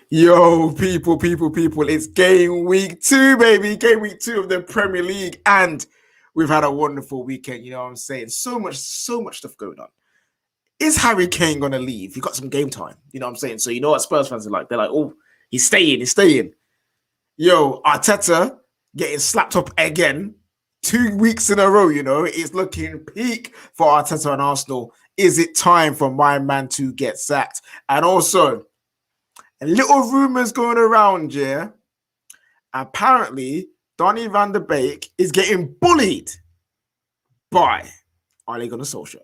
Yo, people, it's game week 2, baby. Game week 2 of the Premier League. And we've had a wonderful weekend, you know what I'm saying? So much stuff going on. Is Harry Kane going to leave? He got some game time, you know what I'm saying? So you know what Spurs fans are like? They're like, oh, he's staying. Yo, Arteta getting slapped up again. 2 weeks in a row, you know. It's looking peak for Arteta and Arsenal. Is it time for my man to get sacked? And also, a little rumors going around, yeah. Apparently, Donny van der Beek is getting bullied by Ole mistreating Donny.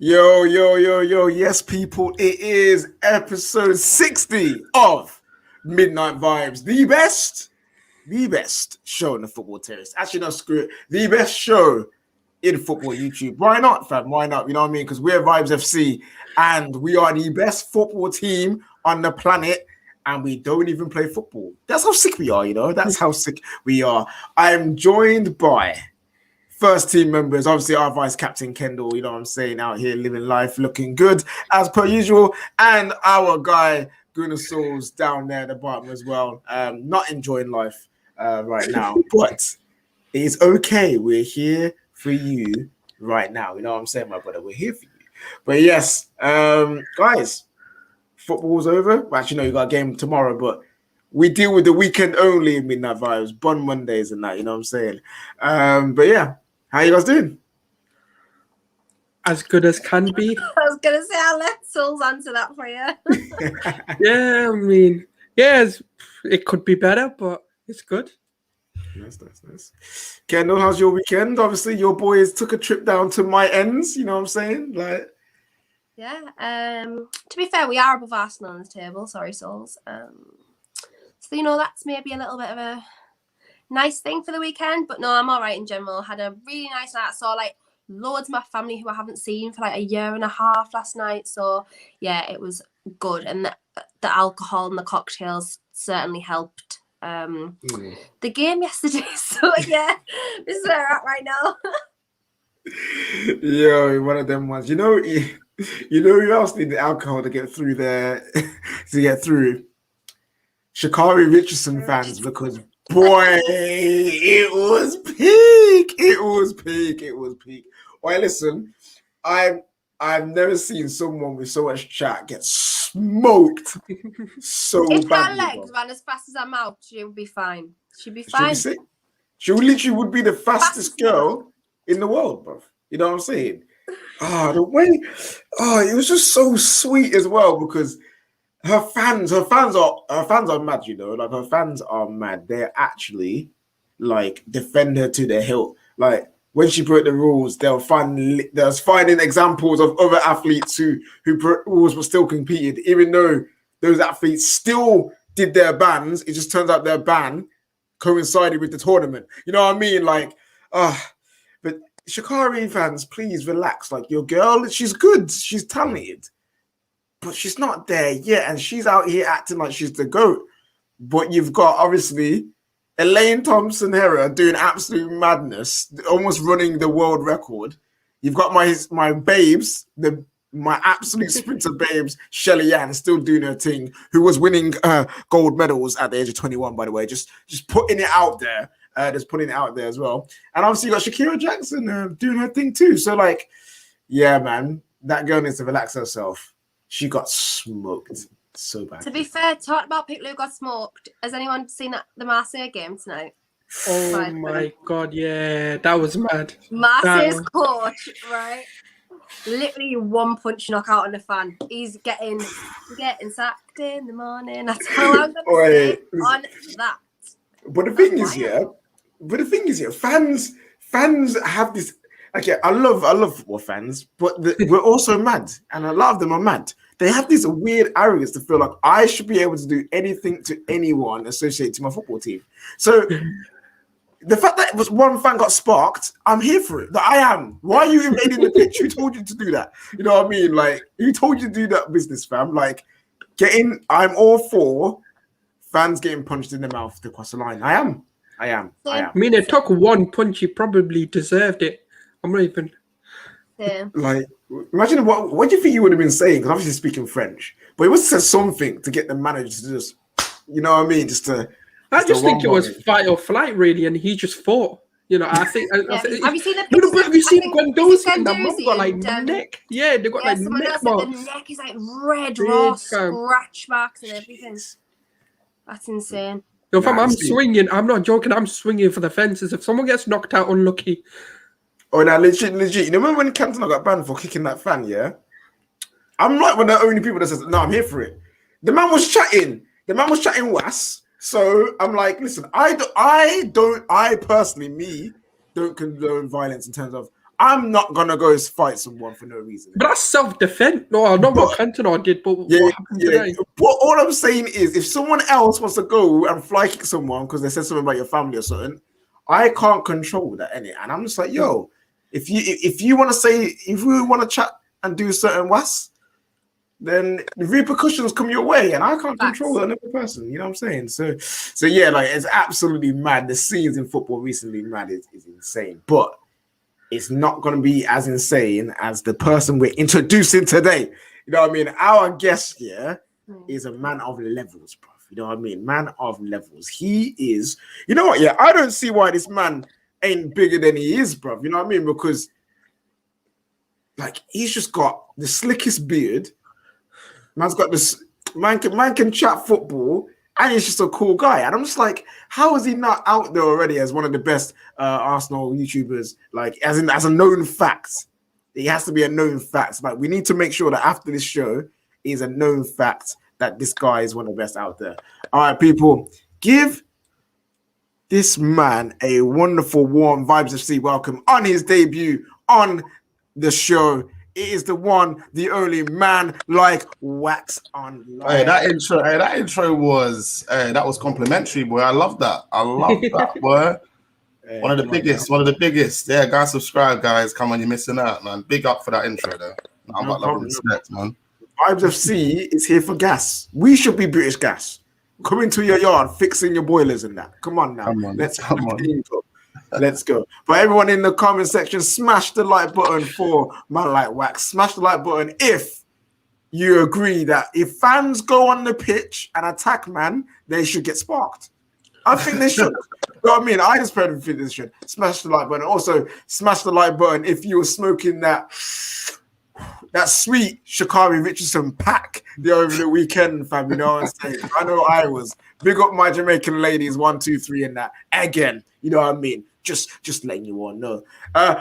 Yo. Yes, people, it is episode 60 of Midnight Vibes. The best show in the football terrace. Actually, no, screw it. The best show in football YouTube. Why not, fam? Why not? You know what I mean? Because we're Vibes FC and we are the best football team on the planet and we don't even play football. That's how sick we are, you know? That's how sick we are. I am joined by first team members, obviously our vice captain Kendall, you know what I'm saying, out here living life, looking good as per usual, and our guy Gunasaur's down there at the bottom as well, not enjoying life right now, but it's okay. We're here for you right now. You know what I'm saying, my brother? We're here for you. But yes, guys, football's over. Well, actually, no, you got a game tomorrow, but we deal with the weekend only in Midnight Vibes, Bun Mondays and that, you know what I'm saying? But yeah. How you guys doing? As good as can be. I was going to say, I'll let Souls answer that for you. Yeah, I mean, yes, it could be better, but it's good. Nice. Kendall, how's your weekend? Obviously, your boys took a trip down to my ends, you know what I'm saying? Like, yeah, to be fair, we are above Arsenal on the table. Sorry, Souls. So, you know, that's maybe a little bit of a nice thing for the weekend, but no, I'm all right in general. Had a really nice night. I saw like loads of my family who I haven't seen for like a year and a half last night. So yeah, it was good, and the alcohol and the cocktails certainly helped. The game yesterday. So yeah, this is where we're at right now. Yo, one of them ones. You know who else need the alcohol to get through there? Sha'Carri Richardson fans, because boy, it was peak. Well, listen, I've never seen someone with so much chat get smoked so if badly. her legs ran as fast as her mouth, she would be fine. She'd be fine. She literally would be the fastest girl in the world, bro. You know what I'm saying? The way, it was just so sweet as well, because her fans are mad, you know. Like, her fans are mad. They're actually like defend her to the hilt. Like, when she broke the rules, there's finding examples of other athletes who broke rules but still competed, even though those athletes still did their bans. It just turns out their ban coincided with the tournament. You know what I mean? Like, but Sha'Carri fans, please relax. Like, your girl, she's good, she's talented, but she's not there yet, and she's out here acting like she's the GOAT. But you've got, obviously, Elaine Thompson-Herah doing absolute madness, almost running the world record. You've got my babes, my absolute sprinter babes, Shelly Ann, still doing her thing, who was winning gold medals at the age of 21, by the way. Just putting it out there. Just putting it out there as well. And obviously you got Shakira Jackson doing her thing too. So, like, yeah, man, that girl needs to relax herself. She got smoked so bad. To be fair, talking about people who got smoked, has anyone seen the Marseille game tonight? Oh my God, yeah, that was mad. Marseille's coach, right? Literally one punch knockout on the fan. He's getting sacked in the morning. That's how I'm gonna say on that. But the thing is, fans have this. Okay, I love football fans, but we're also mad, and a lot of them are mad. They have this weird arrogance to feel like I should be able to do anything to anyone associated to my football team. So the fact that it was one fan got sparked, I'm here for it. That I am. Why are you invading the pitch? Who told you to do that? You know what I mean? Like, who told you to do that business, fam? Like, I'm all for fans getting punched in the mouth to cross the line. I am. I mean, it took one punch. He probably deserved it. I'm not even. Yeah. Like, imagine what do you think you would have been saying? Because obviously speaking French, but he must have said something to get the manager to just, you know what I mean? I just think it was fight or flight, really, and he just fought. You know, I think. Have you seen the pictures? Have you seen Guendouzi and the mum Guendouzi got like and, neck? Yeah, they got like neck marks. The neck is like red, raw scratch marks and everything. That's insane. No, fam, I'm swinging. I'm not joking. I'm swinging for the fences. If someone gets knocked out unlucky. Oh, now legit. You know, remember when Cantona got banned for kicking that fan? Yeah, I'm like one of the only people that says, "No, I'm here for it." The man was chatting. Was. So I'm like, listen, I personally don't condone violence in terms of I'm not gonna go fight someone for no reason. But that's self-defense. No, not what Cantona did, but what happened today? But all I'm saying is, if someone else wants to go and fly kick someone because they said something about your family or something, I can't control that, innit? And I'm just like, yo, if you want to say, if we want to chat and do certain was, then the repercussions come your way, and I can't control another person. You know what I'm saying? So yeah, like it's absolutely mad. The scenes in football recently, mad is insane, but it's not going to be as insane as the person we're introducing today. You know what I mean? Our guest here is a man of levels, bro. You know what I mean? Man of levels. He is. You know what? Yeah, I don't see why this man ain't bigger than he is, bro. You know what I mean? Because like he's just got the slickest beard. Man's got this. Man can chat football, and he's just a cool guy. And I'm just like, how is he not out there already as one of the best Arsenal YouTubers? Like, as a known fact, he has to be a known fact. Like, we need to make sure that after this show is a known fact that this guy is one of the best out there. All right, people, give this man a wonderful, warm Vibes FC welcome on his debut on the show. It is the one, the only man like Wax Online. Hey, that intro was that was complimentary, boy. I love that. Boy. Hey, one of the biggest. Yeah, guys, subscribe, guys. Come on, you're missing out, man. Big up for that intro, though. I'm about love and respect, man. Vibes FC is here for gas. We should be British Gas. Coming to your yard, fixing your boilers and that. Come on now. Let's go. But everyone in the comment section, smash the like button for man like Wax. Smash the like button if you agree that if fans go on the pitch and attack man, they should get sparked. I think they should. You know what I mean? I just think they should. Smash the like button. Also, smash the like button if you were smoking that sweet Sha'Carri Richardson pack over the weekend, fam. You know what I'm saying? I know I was. Big up my Jamaican ladies, 1, 2, 3 in that. Again, you know what I mean? Just letting you all know.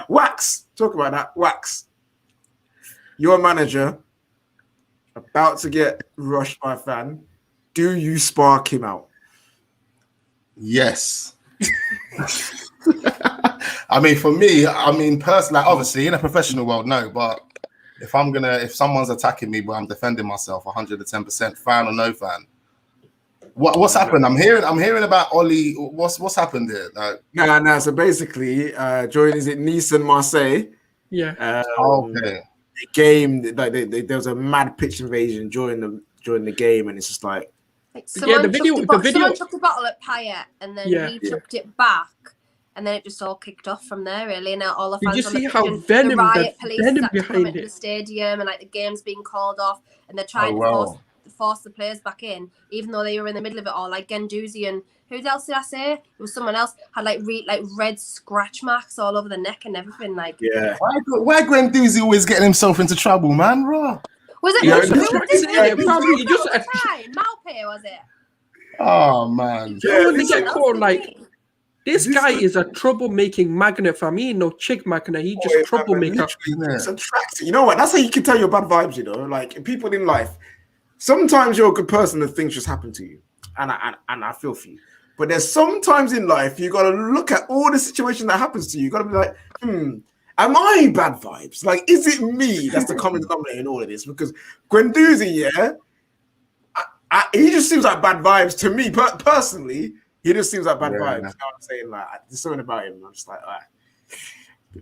Wax, talk about that. Wax, your manager about to get rushed by a fan. Do you spark him out? Yes. I mean, for me, personally, obviously in a professional world, no, but if someone's attacking me, but I'm defending myself 110%, fan or no fan. What's happened? I'm hearing about Ole. What's happened here? No. So basically, joining Nice and Marseille. Yeah. Okay. The game, like there was a mad pitch invasion during the game, and it's just like someone chucked a bottle at Payet, and then he chucked it back, and then it just all kicked off from there. Really, and all the fans. Did you see how the riot police had to come into the stadium, and like the game's being called off, and they're trying to force the players back in, even though they were in the middle of it all. Like Guendouzi and who else did I say? It was someone else had like red scratch marks all over the neck and everything. Like, yeah. Why Guendouzi always getting himself into trouble, man? Raw. Was it? Malpe, was it? Oh man. This guy is a troublemaking magnet for me. No chick magnet. He just troublemaker. It's attractive. You know what? That's how you can tell your bad vibes. You know, like people in life. Sometimes you're a good person and things just happen to you, and I feel for you. But there's sometimes in life you got to look at all the situation that happens to you. You got to be like, am I bad vibes? Like, is it me that's the common denominator in all of this? Because Guendouzi, he just seems like bad vibes to me. But personally, He just seems like bad Yeah. vibes. You know what I'm saying? Like, there's something about him. I'm just like, all right,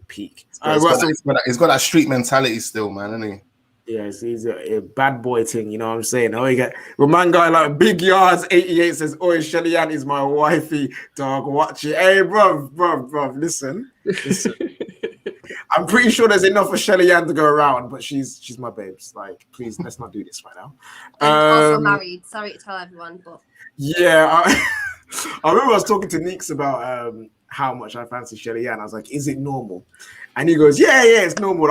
peak. He's got that street mentality still, man, isn't he? Yeah, he's a bad boy thing, you know what I'm saying? Oh, you get man guy like Big Yards 88 says, "Oi, Shelly-Ann is my wifey, dog. Watch it." Hey, bro, listen. I'm pretty sure there's enough for Shelly-Ann to go around, but she's my babes. Like, please, let's not do this right now. And also married. Sorry to tell everyone, but yeah, I remember I was talking to Neeks about how much I fancy Shelly-Ann. I was like, "Is it normal?" And he goes, "Yeah, it's normal."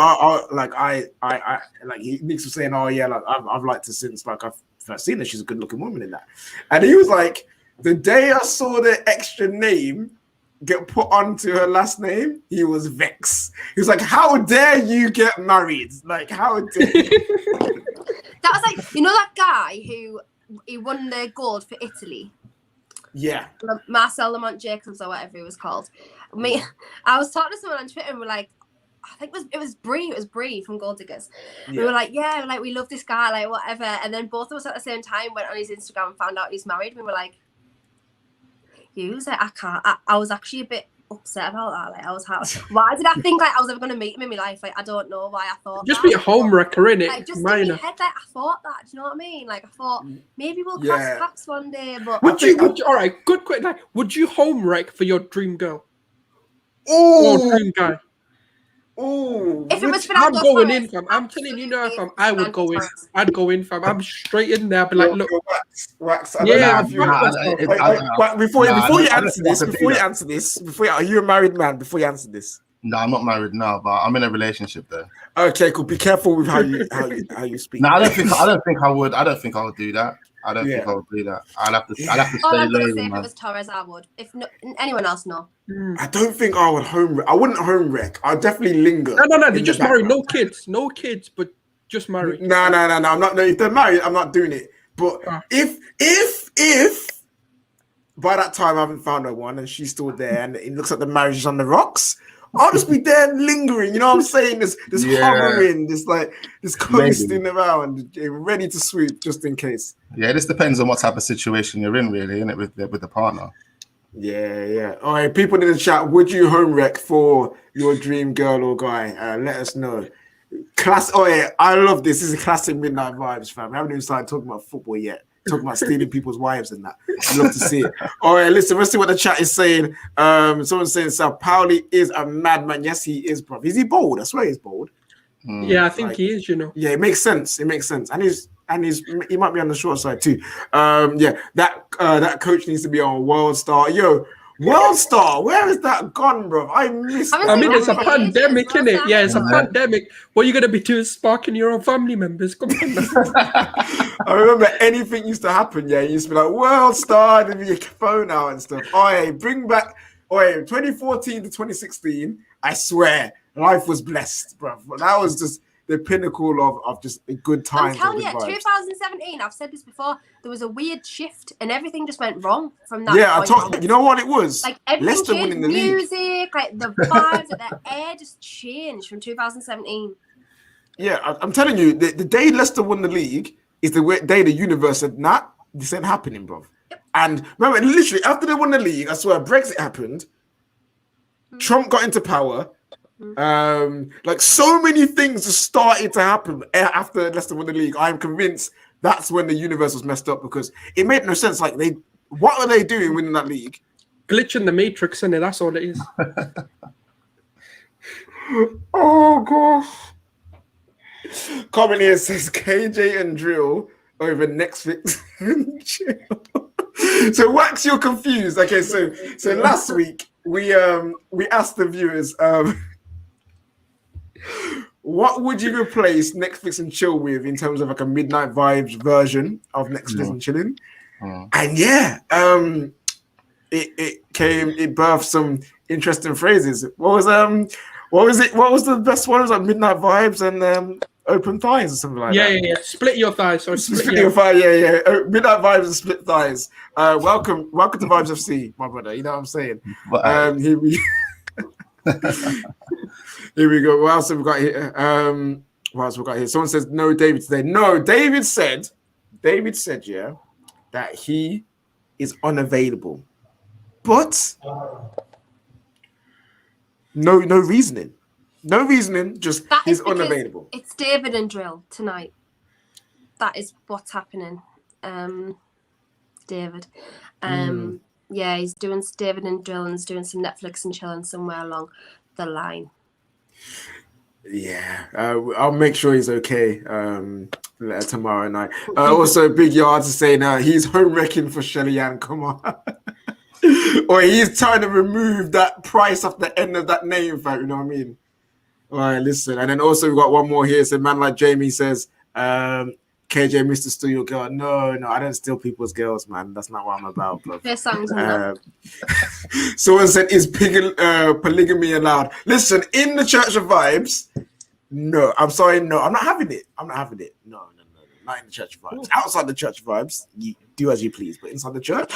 Neeks was saying, "Oh yeah, like I've liked her since like I've first seen her. She's a good-looking woman in that." And he was like, "The day I saw the extra name get put onto her last name, he was vexed. He was like, "How dare you get married? Like, how dare you?" that was like, you know that guy who he won the gold for Italy. Yeah, Marcel Lamont Jacobs or whatever he was called. I was talking to someone on Twitter and we're like, I think it was Bree from Gold Diggers. Yeah. We were like, yeah, like we love this guy, like whatever. And then both of us at the same time went on his Instagram and found out he's married. We were like, I can't. I was actually a bit upset about that. Like I was why did I think like I was ever going to meet him in my life? Like I don't know why I thought just that. Be a homewrecker, innit? Like just in my head, like I thought that. Do you know what I mean? Like I thought maybe we'll cross paths one day. But would you all right? Good question. Like, would you home wreck for your dream girl? Oh, or dream guy. Oh, if it was I'm going in, fam. I'm telling you now, fam. I would go in. I'd go in, fam. I'm straight in there. I'd be like, look, wax. Yeah. Before you answer this, are you a married man? Before you answer this. No, I'm not married now, but I'm in a relationship though. Okay, cool. Be careful with how you speak. No, I don't think I would. I don't think I would do that. I don't think I would do that. I'd have to stay low. If it was Torres, I would. If no, anyone else, no. I don't think I would home wreck. I wouldn't home wreck. I'd definitely linger. No. They just married. No kids, but just married. No. I'm not. No, if they're married, I'm not doing it. But if by that time I haven't found her one and she's still there and it looks like the marriage is on the rocks, I'll just be there lingering. You know what I'm saying? This hovering, this coasting around, ready to swoop just in case. Yeah, this depends on what type of situation you're in, really, isn't it, with the partner? Yeah. All right, people in the chat, would you home wreck for your dream girl or guy? Let us know. I love this. This is a classic midnight vibes, fam. We haven't even started talking about football yet. Talking about stealing people's wives and that. I'd love to see it. All right, listen, let's see what the chat is saying. Someone's saying Sao Pauli is a madman. Yes, he is, bro. Is he bold? I swear he's bold. Yeah, I think he is, you know. Yeah, it makes sense. And he might be on the short side too. That coach needs to be on World Star. Yo, World Star, where is that gone, bro? I mean, it's a pandemic, isn't it? Yeah, it's a pandemic. What are you going to be doing, sparking your own family members? Come on, man. I remember anything used to happen, you used to be like, World Star, and then your phone out and stuff. Bring back, 2014 to 2016, I swear, life was blessed, bro. That was just the pinnacle of just a good time. I'm telling you, 2017, I've said this before, there was a weird shift and everything just went wrong from that. Yeah, you know what it was? Like everything changed, the music, like the vibes, the air just changed from 2017. Yeah, I'm telling you, the day Leicester won the league is the day the universe said, nah, this ain't happening, bro. Yep. And remember, literally, after they won the league, I swear, Brexit happened, Trump got into power, like so many things just started to happen after Leicester won the league. I'm convinced that's when the universe was messed up because it made no sense. Like what are they doing winning that league? Glitch in the matrix, innit? That's all it is. Oh gosh. Comment here says KJ and Drill over Netflix and chill. So Wax, you're confused. Okay, so last week we asked the viewers what would you replace Netflix and chill with in terms of like a midnight vibes version of Netflix and chilling? And it birthed some interesting phrases. What was it? What was the best one? It was like midnight vibes and open thighs or something like that. Yeah. Split your thighs. Or split your thighs. Yeah. Midnight vibes and split thighs. Welcome to Vibes FC, my brother. You know what I'm saying? Here we go. What else have we got here? Someone says no, David today. No, David said, yeah, that he is unavailable. But no reasoning. No reasoning, just That he's is because unavailable. it's David and Drill tonight. That is what's happening. David. Yeah, he's doing David and Drill and he's doing some Netflix and chilling somewhere along the line. Yeah, I'll make sure he's okay tomorrow night. Also, Big Yards is saying he's home wrecking for Shelly Ann. Come on. Or he's trying to remove that price off the end of that name, fact, you know what I mean? All right, listen. And then also we got one more here. So man like Jamie says, KJ, Mr. Steal Your Girl. No, I don't steal people's girls, man. That's not what I'm about, bro. Their songs Someone said, is polygamy allowed? Listen, in the Church of Vibes, no. I'm sorry, no. I'm not having it. No. Not in the Church of Vibes. Outside the Church of Vibes, you do as you please. But inside the church,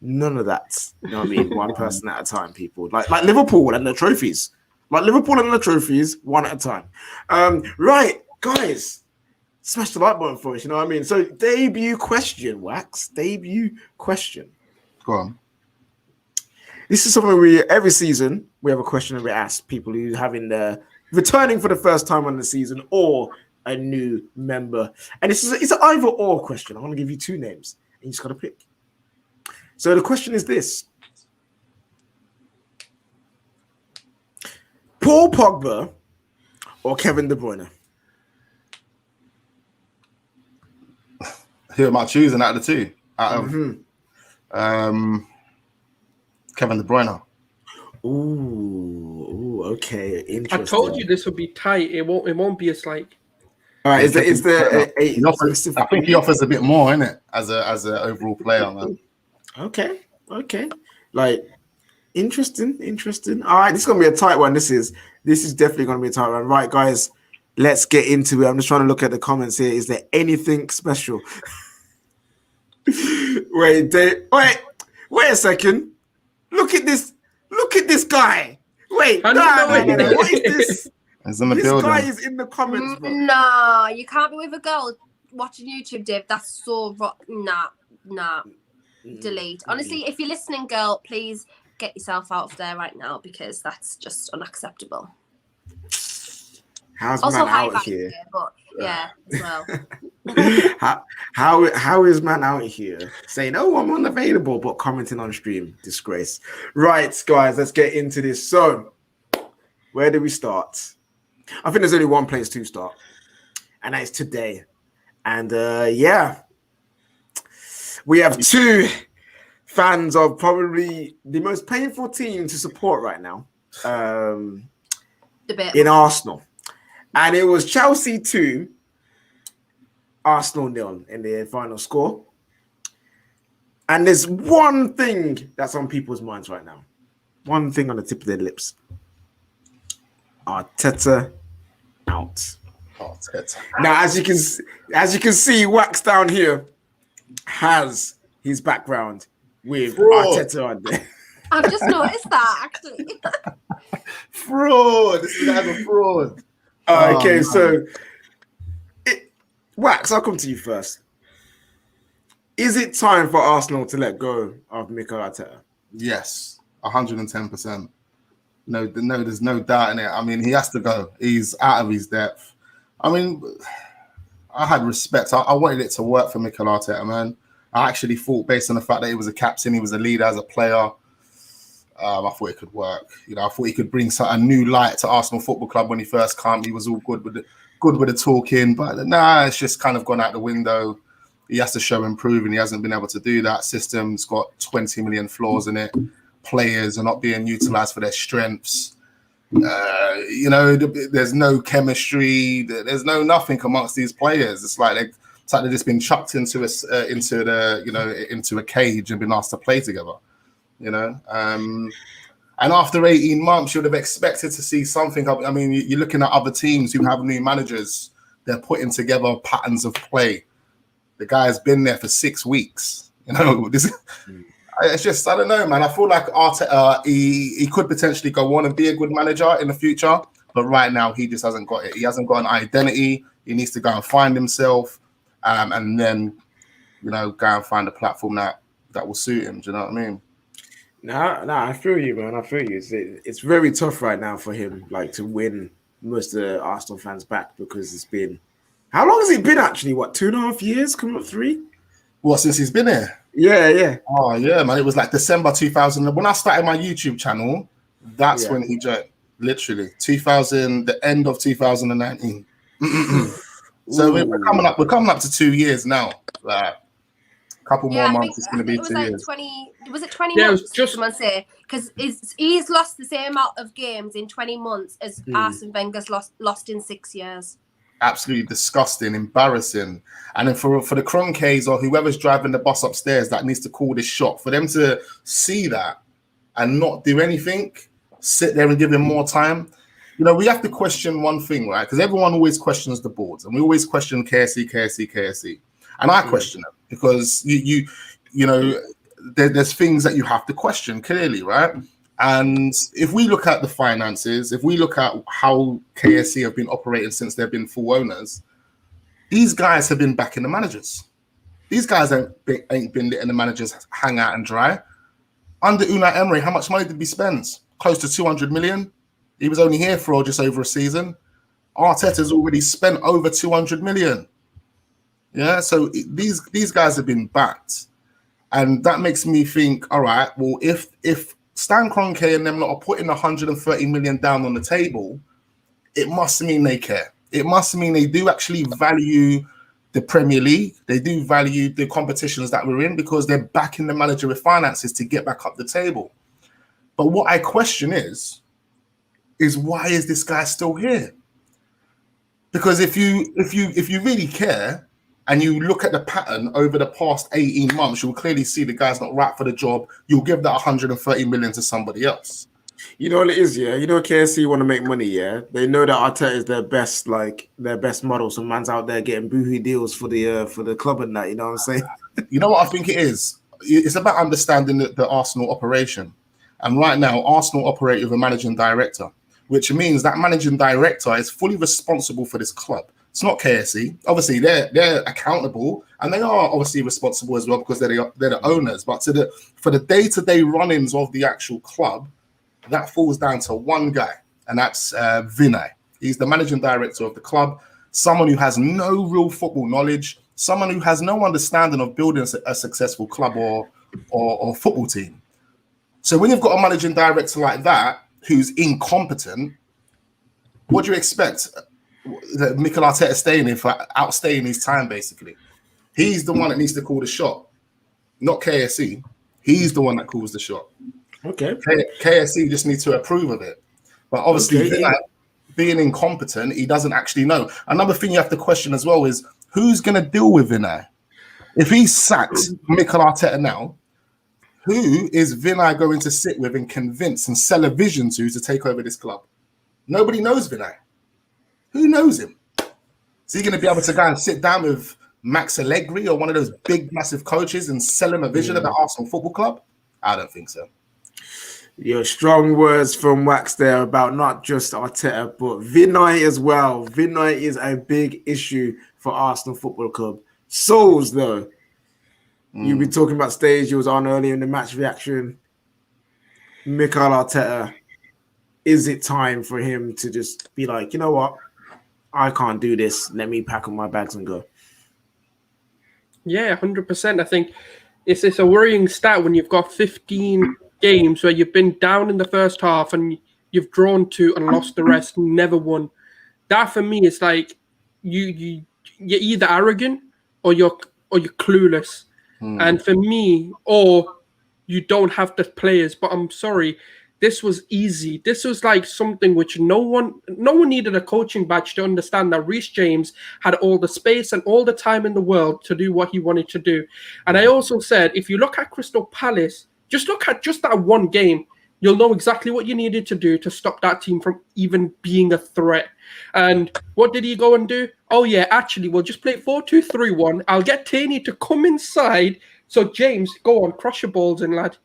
none of that. You know what I mean? One person at a time, people. Like Liverpool and the trophies. One at a time. Right, guys. Smash the like button for us, you know what I mean? So, debut question, Wax. Debut question. Go on. This is something every season we have a question that we ask people who returning for the first time on the season or a new member. And it's an either or question. I'm going to give you two names and you just got to pick. So the question is this. Paul Pogba or Kevin De Bruyne? Who am I choosing out of the two? Kevin De Bruyne. Ooh, okay, interesting. I told you this would be tight. It won't be as like. All right, I think he offers a bit more, innit? As a overall player, man. Okay. Like, interesting. All right, this is gonna be a tight one. This is definitely gonna be a tight one. Right, guys, let's get into it. I'm just trying to look at the comments here. Is there anything special? Wait a second. Look at this guy. Wait, no. What is this? He's in the this building. Guy is in the comments, bro. No, you can't be with a girl watching YouTube, Dave. That's so nah. Delete. Honestly, if you're listening, girl, please get yourself out of there right now because that's just unacceptable. How's also man out here? But yeah, as well. how is man out here saying, "Oh, I'm unavailable," but commenting on stream? Disgrace. Right, guys, let's get into this. So, where do we start? I think there's only one place to start, and that is today. And we have two fans of probably the most painful team to support right now in Arsenal. And it was Chelsea 2, Arsenal 0 in the final score. And there's one thing that's on people's minds right now. One thing on the tip of their lips. Arteta out. Arteta. Now, as you can see, Wax down here has his background with Arteta on there. I've just noticed that, actually. Fraud. This guy's a fraud. Okay, so Wax, I'll come to you first. Is it time for Arsenal to let go of Mikel Arteta? Yes, 110%. No, there's no doubt in it. I mean, he has to go. He's out of his depth. I mean, I had respect. I wanted it to work for Mikel Arteta, man. I actually thought, based on the fact that he was a captain, he was a leader as a player, I thought it could work. I thought he could bring a new light to Arsenal Football Club when he first came. He was all good with the talking, but it's just kind of gone out the window. He has to show improving. He hasn't been able to do that. System's got 20 million flaws in it. Players are not being utilised for their strengths. There's no chemistry. There's no nothing amongst these players. It's like they've just been chucked into a cage and been asked to play together. And after 18 months, you would have expected to see something. I mean, you're looking at other teams who have new managers. They're putting together patterns of play. The guy's been there for 6 weeks. It's just, I don't know, man. I feel like Arteta, he could potentially go on and be a good manager in the future, but right now he just hasn't got it. He hasn't got an identity. He needs to go and find himself, and then, go and find a platform that will suit him. Do you know what I mean? Nah, I feel you, man. I feel you. It's very tough right now for him, like to win most of the Arsenal fans back because it's been how long has it been actually? What 2.5 years? Coming up 3? What, since he's been here? Yeah. Oh yeah, man. It was like December 2000. When I started my YouTube channel, that's Yeah. when he joined. Literally 2000, the end of 2019. So we're coming up to 2 years now. Like, couple more months, it's going to be it was 2 like years. 20. Was it 20 Yeah, it months? was just Someone say because he's lost the same amount of games in 20 months as Arsene Wenger's lost in 6 years. Absolutely disgusting, embarrassing. And then for the Cronkays or whoever's driving the bus upstairs that needs to call this shot, for them to see that and not do anything, sit there and give him more time. You know, we have to question one thing, right? Because everyone always questions the boards, and we always question KSE. And I question them because you know, there's things that you have to question clearly, right? And if we look at the finances, if we look at how KSE have been operating since they've been full owners, these guys have been backing the managers. These guys ain't been letting the managers hang out and dry. Under Unai Emery, how much money did we spend? Close to 200 million. He was only here for just over a season. Arteta's already spent over 200 million. Yeah, so these guys have been backed. And that makes me think, all right, well, if Stan Kroenke and them lot are putting 130 million down on the table, it must mean they care. It must mean they do actually value the Premier League. They do value the competitions that we're in because they're backing the manager with finances to get back up the table. But what I question is why is this guy still here? Because if you really care and you look at the pattern over the past 18 months, you'll clearly see the guy's not right for the job. You'll give that 130 million to somebody else. You know what it is, yeah? You know KSC want to make money, yeah? They know that Arteta is their best model. Some man's out there getting boohoo deals for the club and that, you know what I'm saying? You know what I think it is? It's about understanding the Arsenal operation. And right now, Arsenal operate with a managing director, which means that managing director is fully responsible for this club. It's not KSE. Obviously, they're accountable and they are obviously responsible as well because they're the owners. But for the day-to-day run-ins of the actual club, that falls down to one guy, and that's Vinay. He's the managing director of the club, someone who has no real football knowledge, someone who has no understanding of building a successful club or football team. So when you've got a managing director like that who's incompetent, what do you expect? That Mikel Arteta staying in for outstaying his time, basically. He's the one that needs to call the shot, not KSE. He's the one that calls the shot. Okay. KSE just needs to approve of it. But obviously, being incompetent, he doesn't actually know. Another thing you have to question as well is who's going to deal with Vinay? If he sacks Mikel Arteta now, who is Vinay going to sit with and convince and sell a vision to take over this club? Nobody knows Vinay. Who knows him? Is he going to be able to go and sit down with Max Allegri or one of those big, massive coaches and sell him a vision of the Arsenal Football Club? I don't think so. Your strong words from Wax there about not just Arteta, but Vinay as well. Vinay is a big issue for Arsenal Football Club. Souls, though. You've been talking about stage you was on earlier in the match reaction. Mikel Arteta, is it time for him to just be like, you know what? I can't do this. Let me pack up my bags and go. Yeah, 100%. I think it's a worrying stat when you've got 15 games where you've been down in the first half and you've drawn 2 and lost the rest and never won. That for me is like you're either arrogant or you're clueless. And for me, or you don't have the players. But I'm sorry, this was easy. This was like something which no one needed a coaching badge to understand that Reece James had all the space and all the time in the world to do what he wanted to do. And I also said, if you look at Crystal Palace, just look at just that one game, you'll know exactly what you needed to do to stop that team from even being a threat. And what did he go and do? Oh yeah, actually, we'll just play 4-2-3-1. I'll get Taney to come inside. So James, go on, crush your balls in, lad.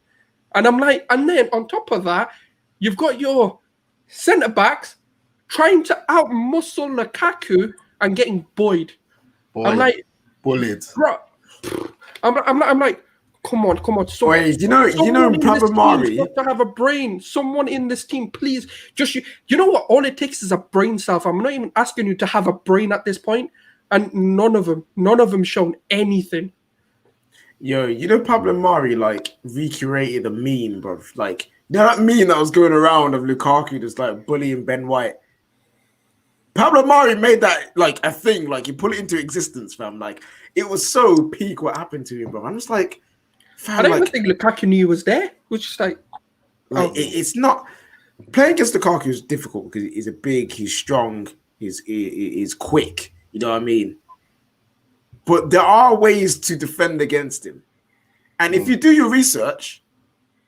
And I'm like, and then on top of that, you've got your centre backs trying to out-muscle Lukaku and getting buoyed. I'm like, bullied. Bro, I'm like, come on. Wait, you know, Pablo Mari got to have a brain. Someone in this team, please, just you know what? All it takes is a brain cell. I'm not even asking you to have a brain at this point, and none of them shown anything. Yo, you know, Pablo Mari like recreated a meme, bro. Like, you know that meme that was going around of Lukaku just like bullying Ben White. Pablo Mari made that like a thing, like he put it into existence, fam. Like it was so peak what happened to him, bro. I'm just like, fam, I don't even think Lukaku knew he was there. It was just like it's not playing against Lukaku is difficult because he's he's strong, he's quick. You know what I mean? But there are ways to defend against him, and if you do your research,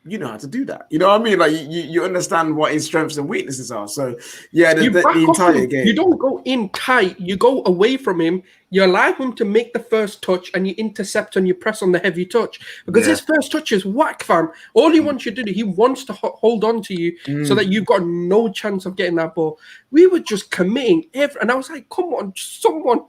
you know how to do that. You know what I mean? Like you understand what his strengths and weaknesses are. So yeah, the entire game. You don't go in tight. You go away from him. You allow him to make the first touch, and you intercept and you press on the heavy touch because his first touch is whack, fam. All he wants you to do, he wants to hold on to you so that you've got no chance of getting that ball. We were just committing and I was like, come on, someone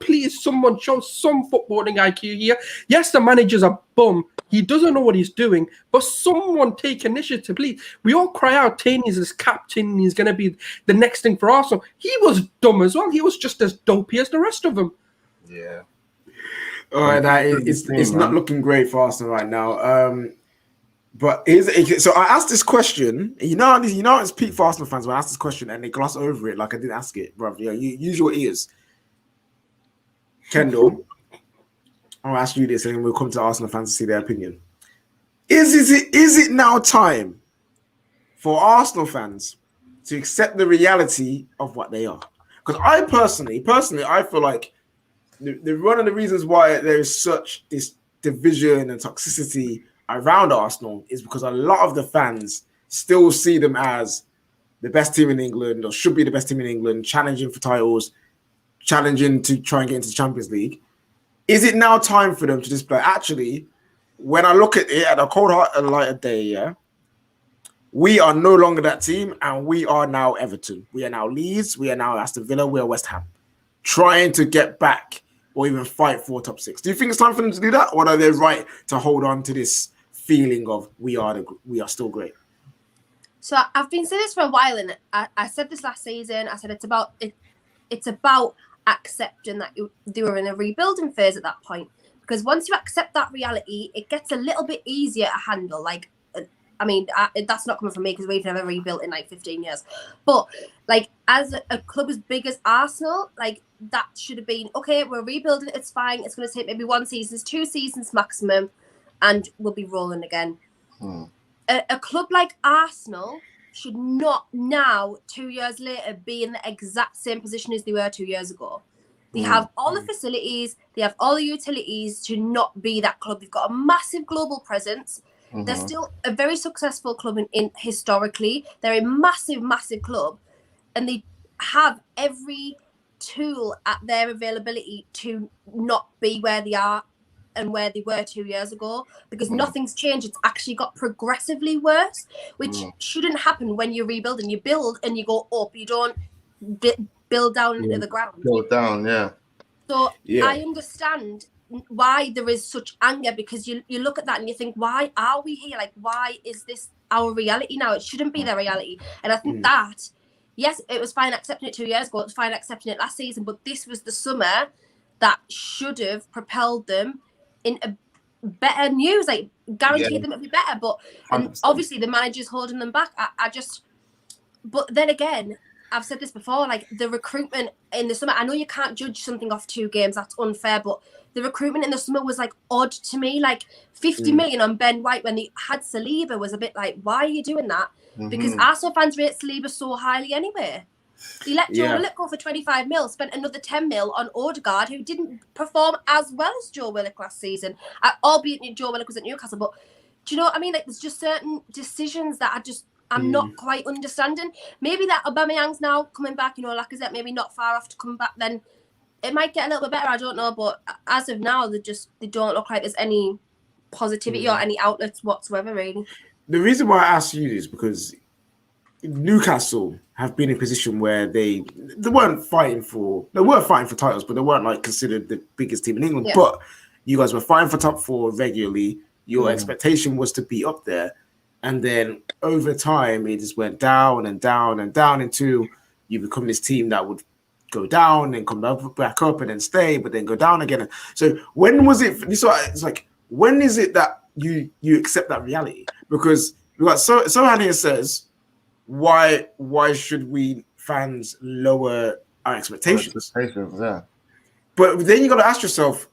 show some footballing IQ here. Yes, the manager's a bum. He doesn't know what he's doing, but someone take initiative, please. We all cry out, Kane is his captain. He's going to be the next thing for Arsenal. He was dumb as well. He was just as dopey as the rest of them. Yeah. All right, it's not looking great for Arsenal right now. But so I asked this question. You know, it's peak for Arsenal fans when I asked this question and they gloss over it like I didn't ask it, bro. Yeah, you use your ears. Kendall, I'll ask you this, and then we'll come to Arsenal fans to see their opinion. Is it now time for Arsenal fans to accept the reality of what they are? Because I personally, I feel like one of the reasons why there is such this division and toxicity around Arsenal is because a lot of the fans still see them as the best team in England, or should be the best team in England, challenging for titles, challenging to try and get into the Champions League. Is it now time for them to just play? Actually, when I look at it at a cold light of day, yeah, we are no longer that team, and we are now Everton. We are now Leeds. We are now Aston Villa. We are West Ham, trying to get back or even fight for top six. Do you think it's time for them to do that, or are they right to hold on to this feeling of we are still great? So I've been saying this for a while, and I said this last season. I said it's about accepting that they were in a rebuilding phase at that point. Because once you accept that reality, it gets a little bit easier to handle. Like, I mean, that's not coming from me because we've never rebuilt in like 15 years. But like, as a club as big as Arsenal, like that should have been, okay, we're rebuilding, it's fine. It's going to take maybe 1 season, 2 seasons maximum, and we'll be rolling again. A club like Arsenal should not now, 2 years later, be in the exact same position as they were 2 years ago. They have all the facilities, they have all the utilities to not be that club. They've got a massive global presence. They're still a very successful club in historically. They're a massive, massive club, and they have every tool at their availability to not be where they are and where they were 2 years ago, because nothing's changed. It's actually got progressively worse, which shouldn't happen when you're rebuilding. You build and you go up. You don't build down into the ground. Build down, yeah. So I understand why there is such anger, because you look at that and you think, why are we here? Like, why is this our reality now? It shouldn't be their reality. And I think that, yes, it was fine accepting it 2 years ago. It was fine accepting it last season. But this was the summer that should have propelled them into better news, like guaranteed them to be better. But obviously the manager's holding them back. But then again, I've said this before, like the recruitment in the summer, I know you can't judge something off 2 games, that's unfair, but the recruitment in the summer was like odd to me. Like 50 million on Ben White when they had Saliba was a bit like, why are you doing that? Because Arsenal fans rate Saliba so highly anyway. They let Joe Willock go for 25 mil, spent another 10 mil on Odegaard, who didn't perform as well as Joe Willock last season, albeit Joe Willock was at Newcastle. But do you know what I mean? Like, there's just certain decisions that I'm not quite understanding. Maybe that Aubameyang's now coming back, Lacazette maybe not far off to come back, then it might get a little bit better, I don't know. But as of now, they don't look like there's any positivity or any outlets whatsoever, really. The reason why I asked you is because Newcastle have been in a position where they were fighting for titles, but they weren't like considered the biggest team in England. But you guys were fighting for top 4 regularly. your expectation was to be up there. And then over time, it just went down and down and down until you become this team that would go down and come back up and then stay, but then go down again. So when was it? It's like, when is it that you accept that reality? Because someone here says, why should we fans lower our expectations? Yeah. But then you got to ask yourself,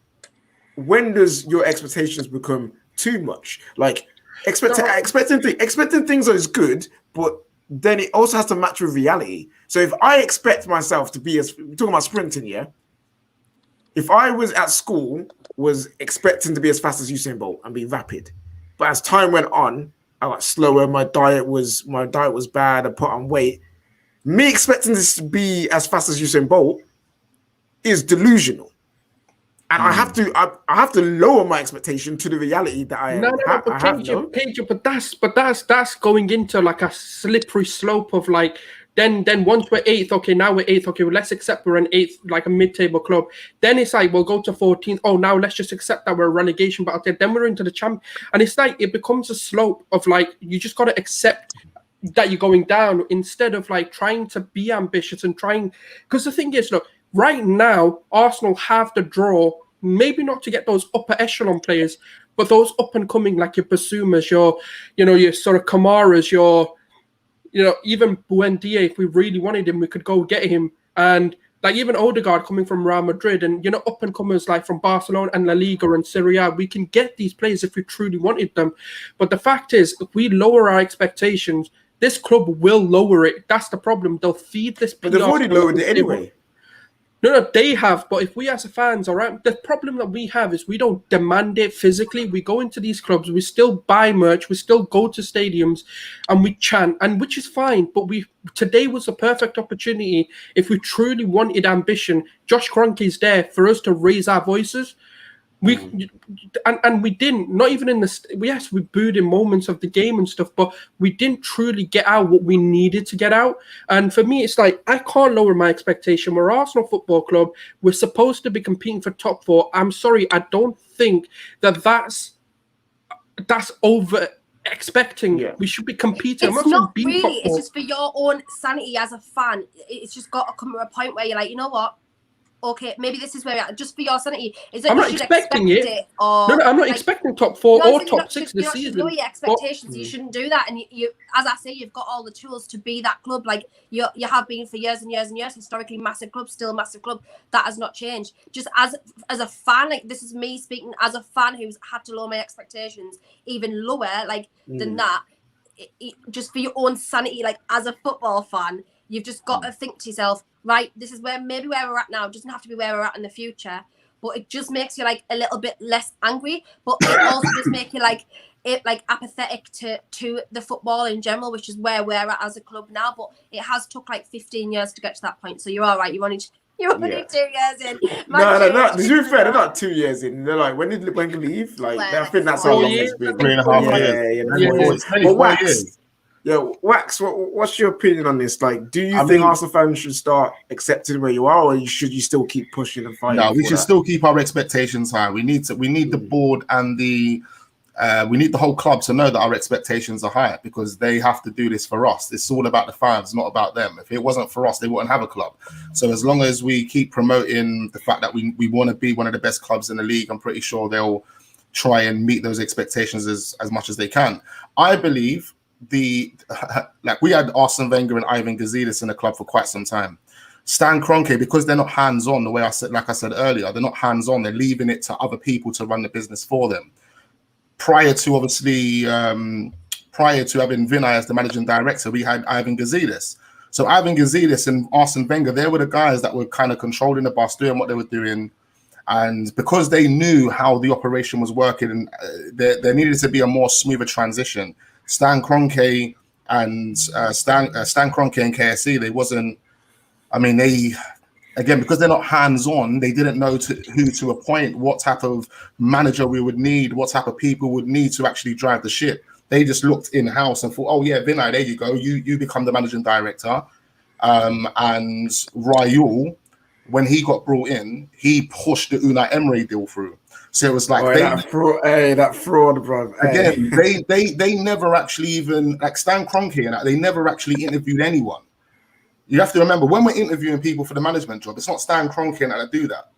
when does your expectations become too much? Like expecting things is good, but then it also has to match with reality. So if I expect myself to be we're talking about sprinting, yeah. If I was at school, was expecting to be as fast as Usain Bolt and be rapid, but as time went on, I got slower. My diet was bad. I put on weight. Me expecting this to be as fast as Usain Bolt is delusional, and I have to lower my expectation to the reality that I have. But that's going into like a slippery slope of like. Then once we're 8th, okay, now we're 8th, okay, well, let's accept we're an 8th, like a mid-table club. Then it's like, we'll go to 14th. Oh, now let's just accept that we're a relegation battle. Then we're into the champ. And it's like, it becomes a slope of like, you just got to accept that you're going down instead of like trying to be ambitious and trying. Because the thing is, look, right now, Arsenal have the draw, maybe not to get those upper echelon players, but those up and coming, like your Basumas, your sort of Kamaras, even Buendia, if we really wanted him, we could go get him. And like even Odegaard coming from Real Madrid and, up and comers like from Barcelona and La Liga and Serie A, we can get these players if we truly wanted them. But the fact is, if we lower our expectations, this club will lower it. That's the problem. They'll feed this. But they've already lowered it anyway. No, they have. But if we as fans, all right, the problem that we have is we don't demand it physically. We go into these clubs, we still buy merch, we still go to stadiums, and we chant, and which is fine. But today was a perfect opportunity. If we truly wanted ambition, Josh Kroenke's there for us to raise our voices. We didn't. Not even in yes, we booed in moments of the game and stuff, but we didn't truly get out what we needed to get out. And for me, it's like I can't lower my expectation. We're Arsenal Football Club. We're supposed to be competing for top 4. I'm sorry, I don't think that's over expecting. Yeah. We should be competing. It's not really. It's just for your own sanity as a fan. It's just got to come to a point where you're like, you know what? Okay, maybe this is where we're at. Just for your sanity. Is it? I'm not expecting it. Or, no, I'm not expecting top 4 or top 6 this season. Lower your expectations. You shouldn't do that. And you, as I say, you've got all the tools to be that club. Like you have been for years and years and years. Historically, massive club, still massive club. That has not changed. Just as a fan, like this is me speaking as a fan who's had to lower my expectations even lower, than that. Just for your own sanity, like as a football fan, you've just got to think to yourself, right, this is where we're at now. It doesn't have to be where we're at in the future, but it just makes you like a little bit less angry. But it also does make you like apathetic to the football in general, which is where we're at as a club now. But it has took like 15 years to get to that point. So you're all right. You're only 2 years in. No. To be fair, they're not 2 years in. They're like, when did Wenger leave? Like, I think that's how long it's been. 3.5 years. But Wax. Yeah, Wax, what's your opinion on this? Like, do you think Arsenal fans should start accepting where you are, or should you still keep pushing and fighting? No, we should still keep our expectations high. We need the board and we need the whole club to know that our expectations are high, because they have to do this for us. It's all about the fans, not about them. If it wasn't for us, they wouldn't have a club. So as long as we keep promoting the fact that we want to be one of the best clubs in the league, I'm pretty sure they'll try and meet those expectations as much as they can. I believe we had Arsene Wenger and Ivan Gazidis in the club for quite some time. Stan Kroenke, because they're not hands-on, the way I said earlier, they're not hands-on. They're leaving it to other people to run the business for them. Prior to having Vinay as the managing director, we had Ivan Gazidis. So Ivan Gazidis and Arsene Wenger, they were the guys that were kind of controlling the bus, doing what they were doing. And because they knew how the operation was working, there needed to be a more smoother transition. Stan Kroenke and KSE, they wasn't. I mean, because they're not hands-on, they didn't know who to appoint, what type of manager we would need, what type of people would need to actually drive the ship. They just looked in-house and thought, oh yeah, Vinay, there you go, you become the managing director. And Raul, when he got brought in, he pushed the Unai Emery deal through. So it was like that fraud, bro. Again, they never actually even, like Stan Kroenke and that, they never actually interviewed anyone. You have to remember, when we're interviewing people for the management job, it's not Stan Kroenke and that do that.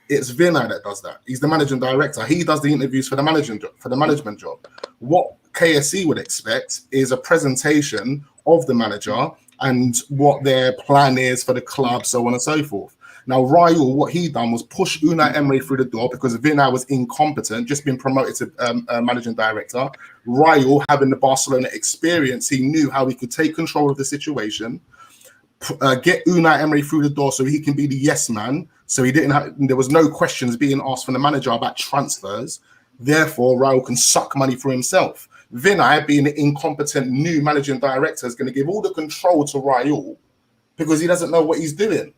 It's Vinay that does that. He's the managing director. He does the interviews for the management job. What KSC would expect is a presentation of the manager and what their plan is for the club, so on and so forth. Now, Raul, what he done was push Unai Emery through the door because Vinay was incompetent, just been promoted to managing director. Raul, having the Barcelona experience, he knew how he could take control of the situation, get Unai Emery through the door so he can be the yes man. So there was no questions being asked from the manager about transfers. Therefore, Raul can suck money for himself. Vinay, being an incompetent new managing director, is going to give all the control to Raul because he doesn't know what he's doing.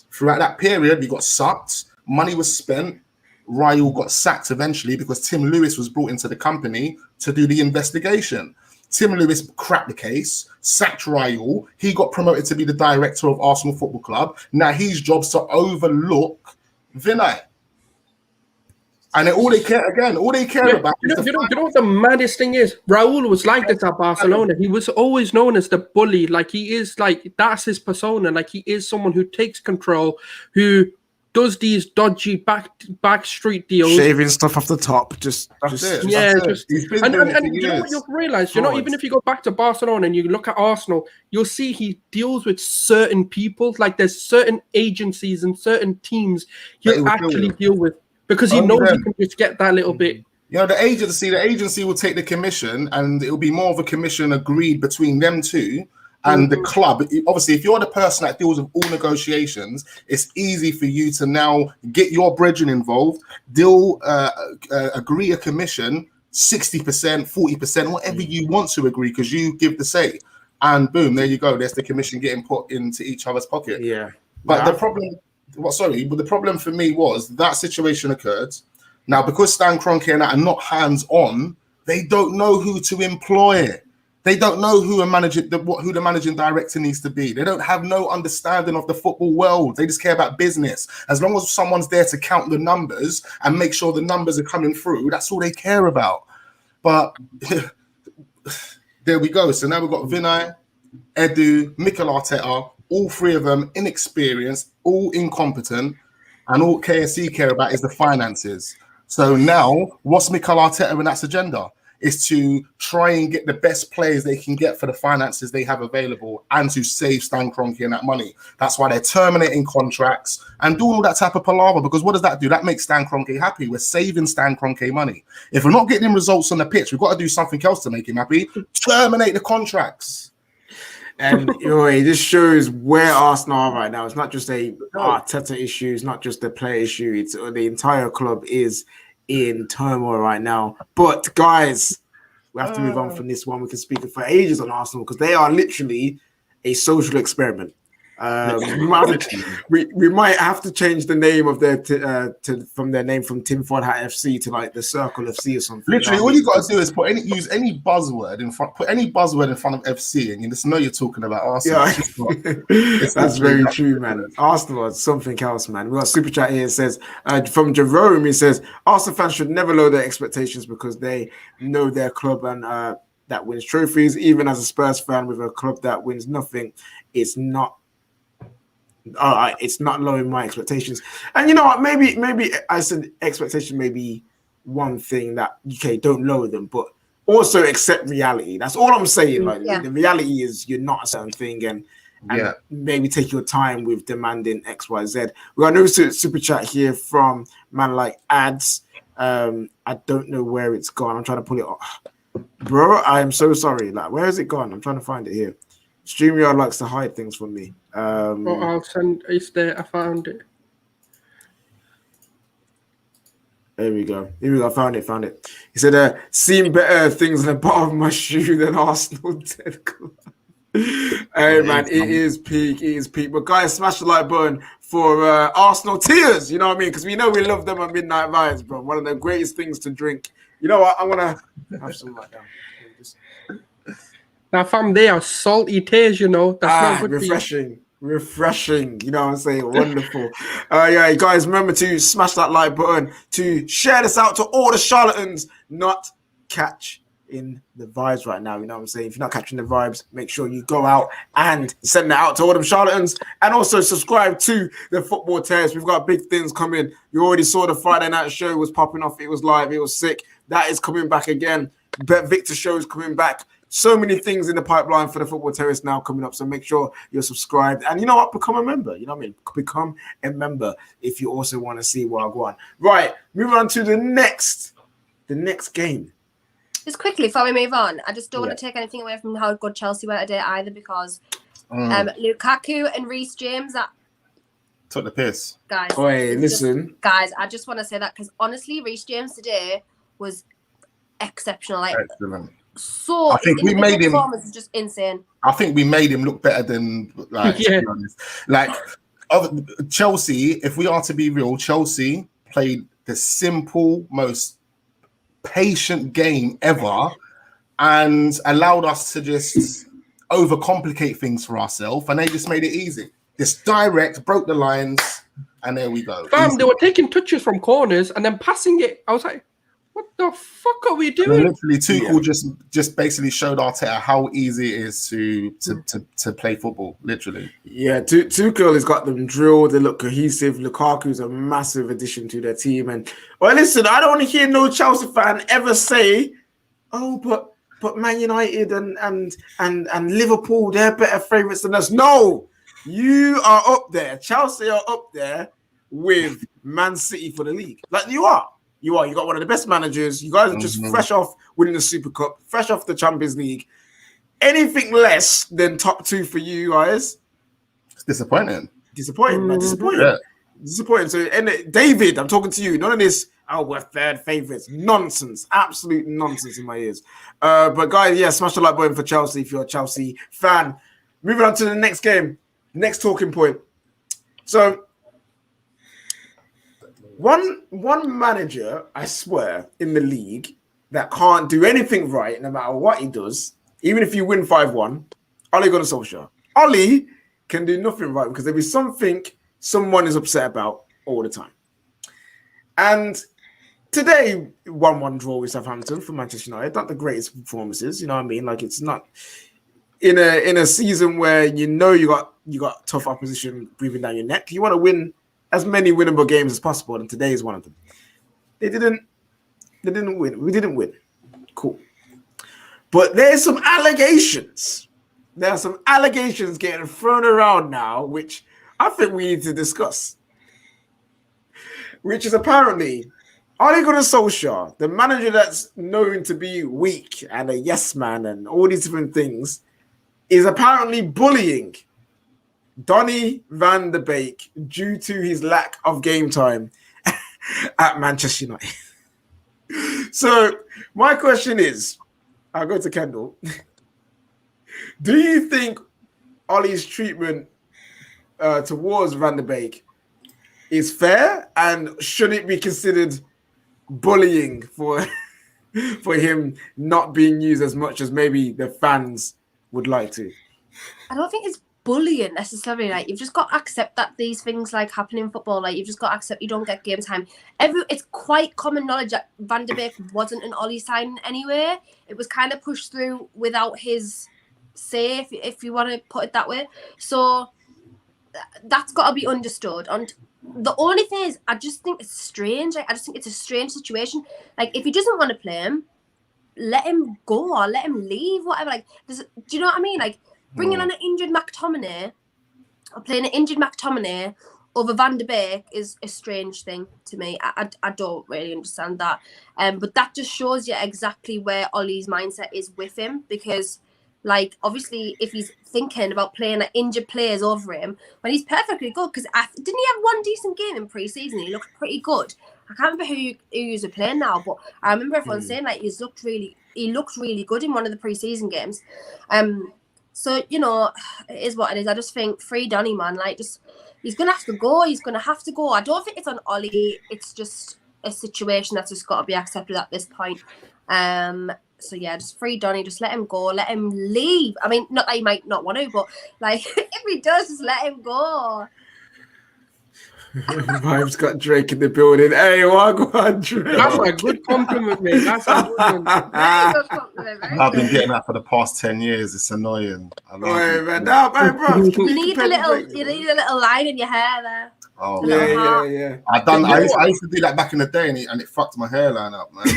Throughout that period, we got sucked. Money was spent. Raul got sacked eventually because Tim Lewis was brought into the company to do the investigation. Tim Lewis cracked the case, sacked Raul. He got promoted to be the director of Arsenal Football Club. Now his job's to overlook Vinay. And all they care about is you know what the maddest thing is? Raul was like this at Barcelona. He was always known as the bully. Like, he is like, that's his persona. Like, he is someone who takes control, who does these dodgy back street deals, shaving stuff off the top. And you know what you'll realize? You know, even if you go back to Barcelona and you look at Arsenal, you'll see he deals with certain people. Like, there's certain agencies and certain teams he'll actually deal with. Because he knows he can just get that little bit. You know, the agency will take the commission, and it will be more of a commission agreed between them two and the club. Obviously, if you're the person that deals with all negotiations, it's easy for you to now get your brethren involved, agree a commission, 60%, 40%, whatever you want to agree, because you give the say. And boom, there you go. There's the commission getting put into each other's pocket. Yeah. But the problem for me was that situation occurred. Now, because Stan Kroenke and that are not hands-on, they don't know who to employ. They don't know who the managing director needs to be. They don't have no understanding of the football world. They just care about business. As long as someone's there to count the numbers and make sure the numbers are coming through, that's all they care about. But there we go. So now we've got Vinay, Edu, Mikel Arteta, all three of them inexperienced, all incompetent, and all KSC care about is the finances. So now, what's Mikel Arteta and that's agenda? Is to try and get the best players they can get for the finances they have available and to save Stan Kroenke and that money. That's why they're terminating contracts and doing all that type of palaver, because what does that do? That makes Stan Kroenke happy. We're saving Stan Kroenke money. If we're not getting him results on the pitch, we've got to do something else to make him happy. Terminate the contracts. And it just shows where Arsenal are right now. It's not just a Arteta issue. It's not just a player issue. It's the entire club is in turmoil right now. But guys, we have to move on from this one. We can speak for ages on Arsenal because they are literally a social experiment. We might have to change the name of their from their name from Tim Ford Hat FC to like the Circle FC or something. Literally, all you got to do is use any buzzword in front. Put any buzzword in front of FC, and you just know you're talking about Arsenal. Yeah. That's very true, man. Arsenal is something else, man. We got a super chat here. It says from Jerome. He says Arsenal fans should never lower their expectations because they know their club and that wins trophies. Even as a Spurs fan with a club that wins nothing, it's not lowering my expectations. And you know what? Maybe I said expectation may be one thing that don't lower them, but also accept reality. That's all I'm saying. Like the reality is you're not a certain thing, and maybe take your time with demanding X, Y, Z. We got another super chat here from man like ads. I don't know where it's gone. I'm trying to pull it off. Bro, I am so sorry. Like, where has it gone? I'm trying to find it here. StreamYard likes to hide things from me. I'll send. It's there. I found it. There we go. I found it. He said, "Seen better things in the bottom of my shoe than Arsenal did." Hey man, it is peak. But guys, smash the like button for Arsenal tears. You know what I mean? Because we know we love them at Midnight Vibes, bro. One of the greatest things to drink. You know what? I want to have some right now. Now, fam, they are salty tears, you know. That's not good. Refreshing. Refreshing, you know what I'm saying? Wonderful. Yeah, guys, remember to smash that like button, to share this out to all the charlatans not catch in the vibes right now. You know what I'm saying? If you're not catching the vibes, make sure you go out and send that out to all them charlatans, and also subscribe to the Football Terrace. We've got big things coming. You already saw the Friday night show was popping off. It was live. It was sick. That is coming back again. Bet Victor show is coming back. So many things in the pipeline for the Football Terrace now coming up. So make sure you're subscribed. And you know what? Become a member. You know what I mean? Become a member if you also want to see what I go on. Right. Moving on to the next game. Just quickly, before we move on, I just don't want to take anything away from how good Chelsea were today either, because Lukaku and Reece James took the piss. Guys, guys, I just want to say that because honestly, Reece James today was exceptional. Like, excellent. So I think we made him. Is just insane. I think we made him look better than to be honest. Like Chelsea, if we are to be real, Chelsea played the simple, most patient game ever, and allowed us to just overcomplicate things for ourselves, and they just made it easy. Just direct, broke the lines, and there we go. They were taking touches from corners and then passing it. I was like, what the fuck are we doing? And literally, Tuchel just basically showed Arteta how easy it is to play football. Literally, yeah. Tuchel has got them drilled. They look cohesive. Lukaku's a massive addition to their team. And well, listen, I don't want to hear no Chelsea fan ever say, "Oh, but Man United and Liverpool, they're better favourites than us." No, you are up there. Chelsea are up there with Man City for the league. Like you are. You got one of the best managers. You guys are just fresh off winning the Super Cup, fresh off the Champions League. Anything less than top two for you guys? It's disappointing. Disappointing. Yeah. Disappointing. So, and David, I'm talking to you. None of this, we're third favourites. Nonsense. Absolute nonsense in my ears. But guys, yeah, smash the like button for Chelsea if you're a Chelsea fan. Moving on to the next game. Next talking point. So, One manager, I swear, in the league that can't do anything right, no matter what he does, even if you win 5-1, Ole Gunnar Solskjaer. Ole can do nothing right because there is something someone is upset about all the time. And today, 1-1 draw with Southampton for Manchester United. Not the greatest performances, you know what I mean? Like, it's not in a season where you know you got tough opposition breathing down your neck. You want to win as many winnable games as possible, and today is one of them. They didn't win. We didn't win. Cool. But there's some allegations. There are some allegations getting thrown around now, which I think we need to discuss. Which is apparently Ole Gunnar Solskjaer, the manager that's known to be weak and a yes man and all these different things, is apparently bullying Donny van de Beek due to his lack of game time at Manchester United. So my question is, I'll go to Kendall. Do you think Ole's treatment towards Van de Beek is fair, and should it be considered bullying for him not being used as much as maybe the fans would like to? I don't think it's bullying necessarily. Like, you've just got to accept that these things like happen in football. Like, you've just got to accept you don't get game time. It's quite common knowledge that Van de Beek wasn't an Ole signing anyway. It was kind of pushed through without his say, if you want to put it that way. So that's got to be understood. And the only thing is, I just think it's strange. Like, I just think it's a strange situation. Like, if he doesn't want to play him, let him go or let him leave, whatever. Like, do you know what I mean? Like, bringing on an injured McTominay or playing an injured McTominay over Van de Beek is a strange thing to me. I don't really understand that. But that just shows you exactly where Ole's mindset is with him, because, like, obviously, if he's thinking about playing injured players over him when he's perfectly good, because didn't he have one decent game in pre-season? He looked pretty good. I can't remember who he was playing now, but I remember everyone saying like he looked really good in one of the pre-season games. So, you know, it is what it is. I just think free Donny, man. Like, just he's gonna have to go. He's gonna have to go. I don't think it's on Ole. It's just a situation that's just got to be accepted at this point. So yeah, just free Donny, just let him go, let him leave. I mean, not that he might not want to, but like if he does, just let him go. Vibes got Drake in the building. Hey, what Drake? That's a good compliment, mate. That's a good one. Very good compliment. Very I've been good. getting that for the past 10 years. It's annoying. Wait, man, now, hey, bro, You need a little line in your hair there. Oh, yeah. I used to do that back in the day, and it fucked my hairline up, man. So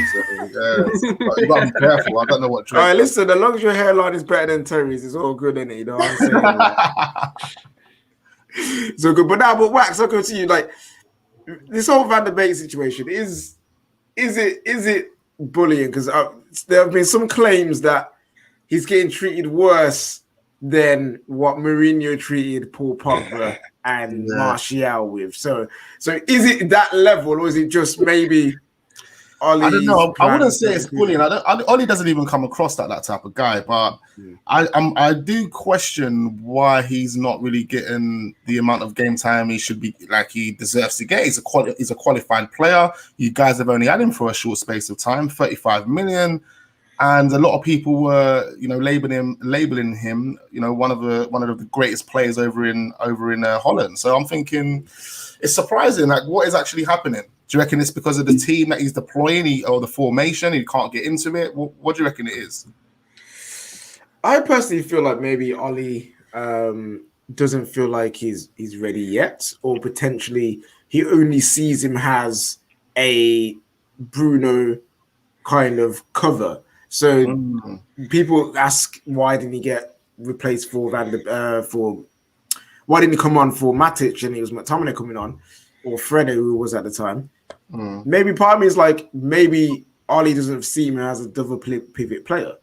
you gotta be careful. I don't know what. All right, listen. As long as your hairline is better than Terry's, it's all good, innit? You know what I'm saying? So good, but Wax, I'll go to you. Like this whole Van der Beek situation is it bullying? Because there have been some claims that he's getting treated worse than what Mourinho treated Paul Pogba and Martial with. So is it that level, or is it just maybe? Ollie's I don't know. I wouldn't say it's bullying. Ollie doesn't even come across that type of guy, but I do question why he's not really getting the amount of game time he should be, like he deserves to get. He's a qualified player. You guys have only had him for a short space of time, 35 million, and a lot of people were, labeling him, one of the greatest players over in Holland. So I'm thinking it's surprising. Like, what is actually happening? Do you reckon it's because of the team that he's deploying or the formation? He can't get into it? What do you reckon it is? I personally feel like maybe Ollie doesn't feel like he's ready yet, or potentially he only sees him as a Bruno kind of cover. So people ask, why didn't he get replaced for why didn't he come on for Matic and it was McTominay coming on, or Fredo, who was at the time? Maybe part of me is like, maybe Ollie doesn't see him as a double pivot player.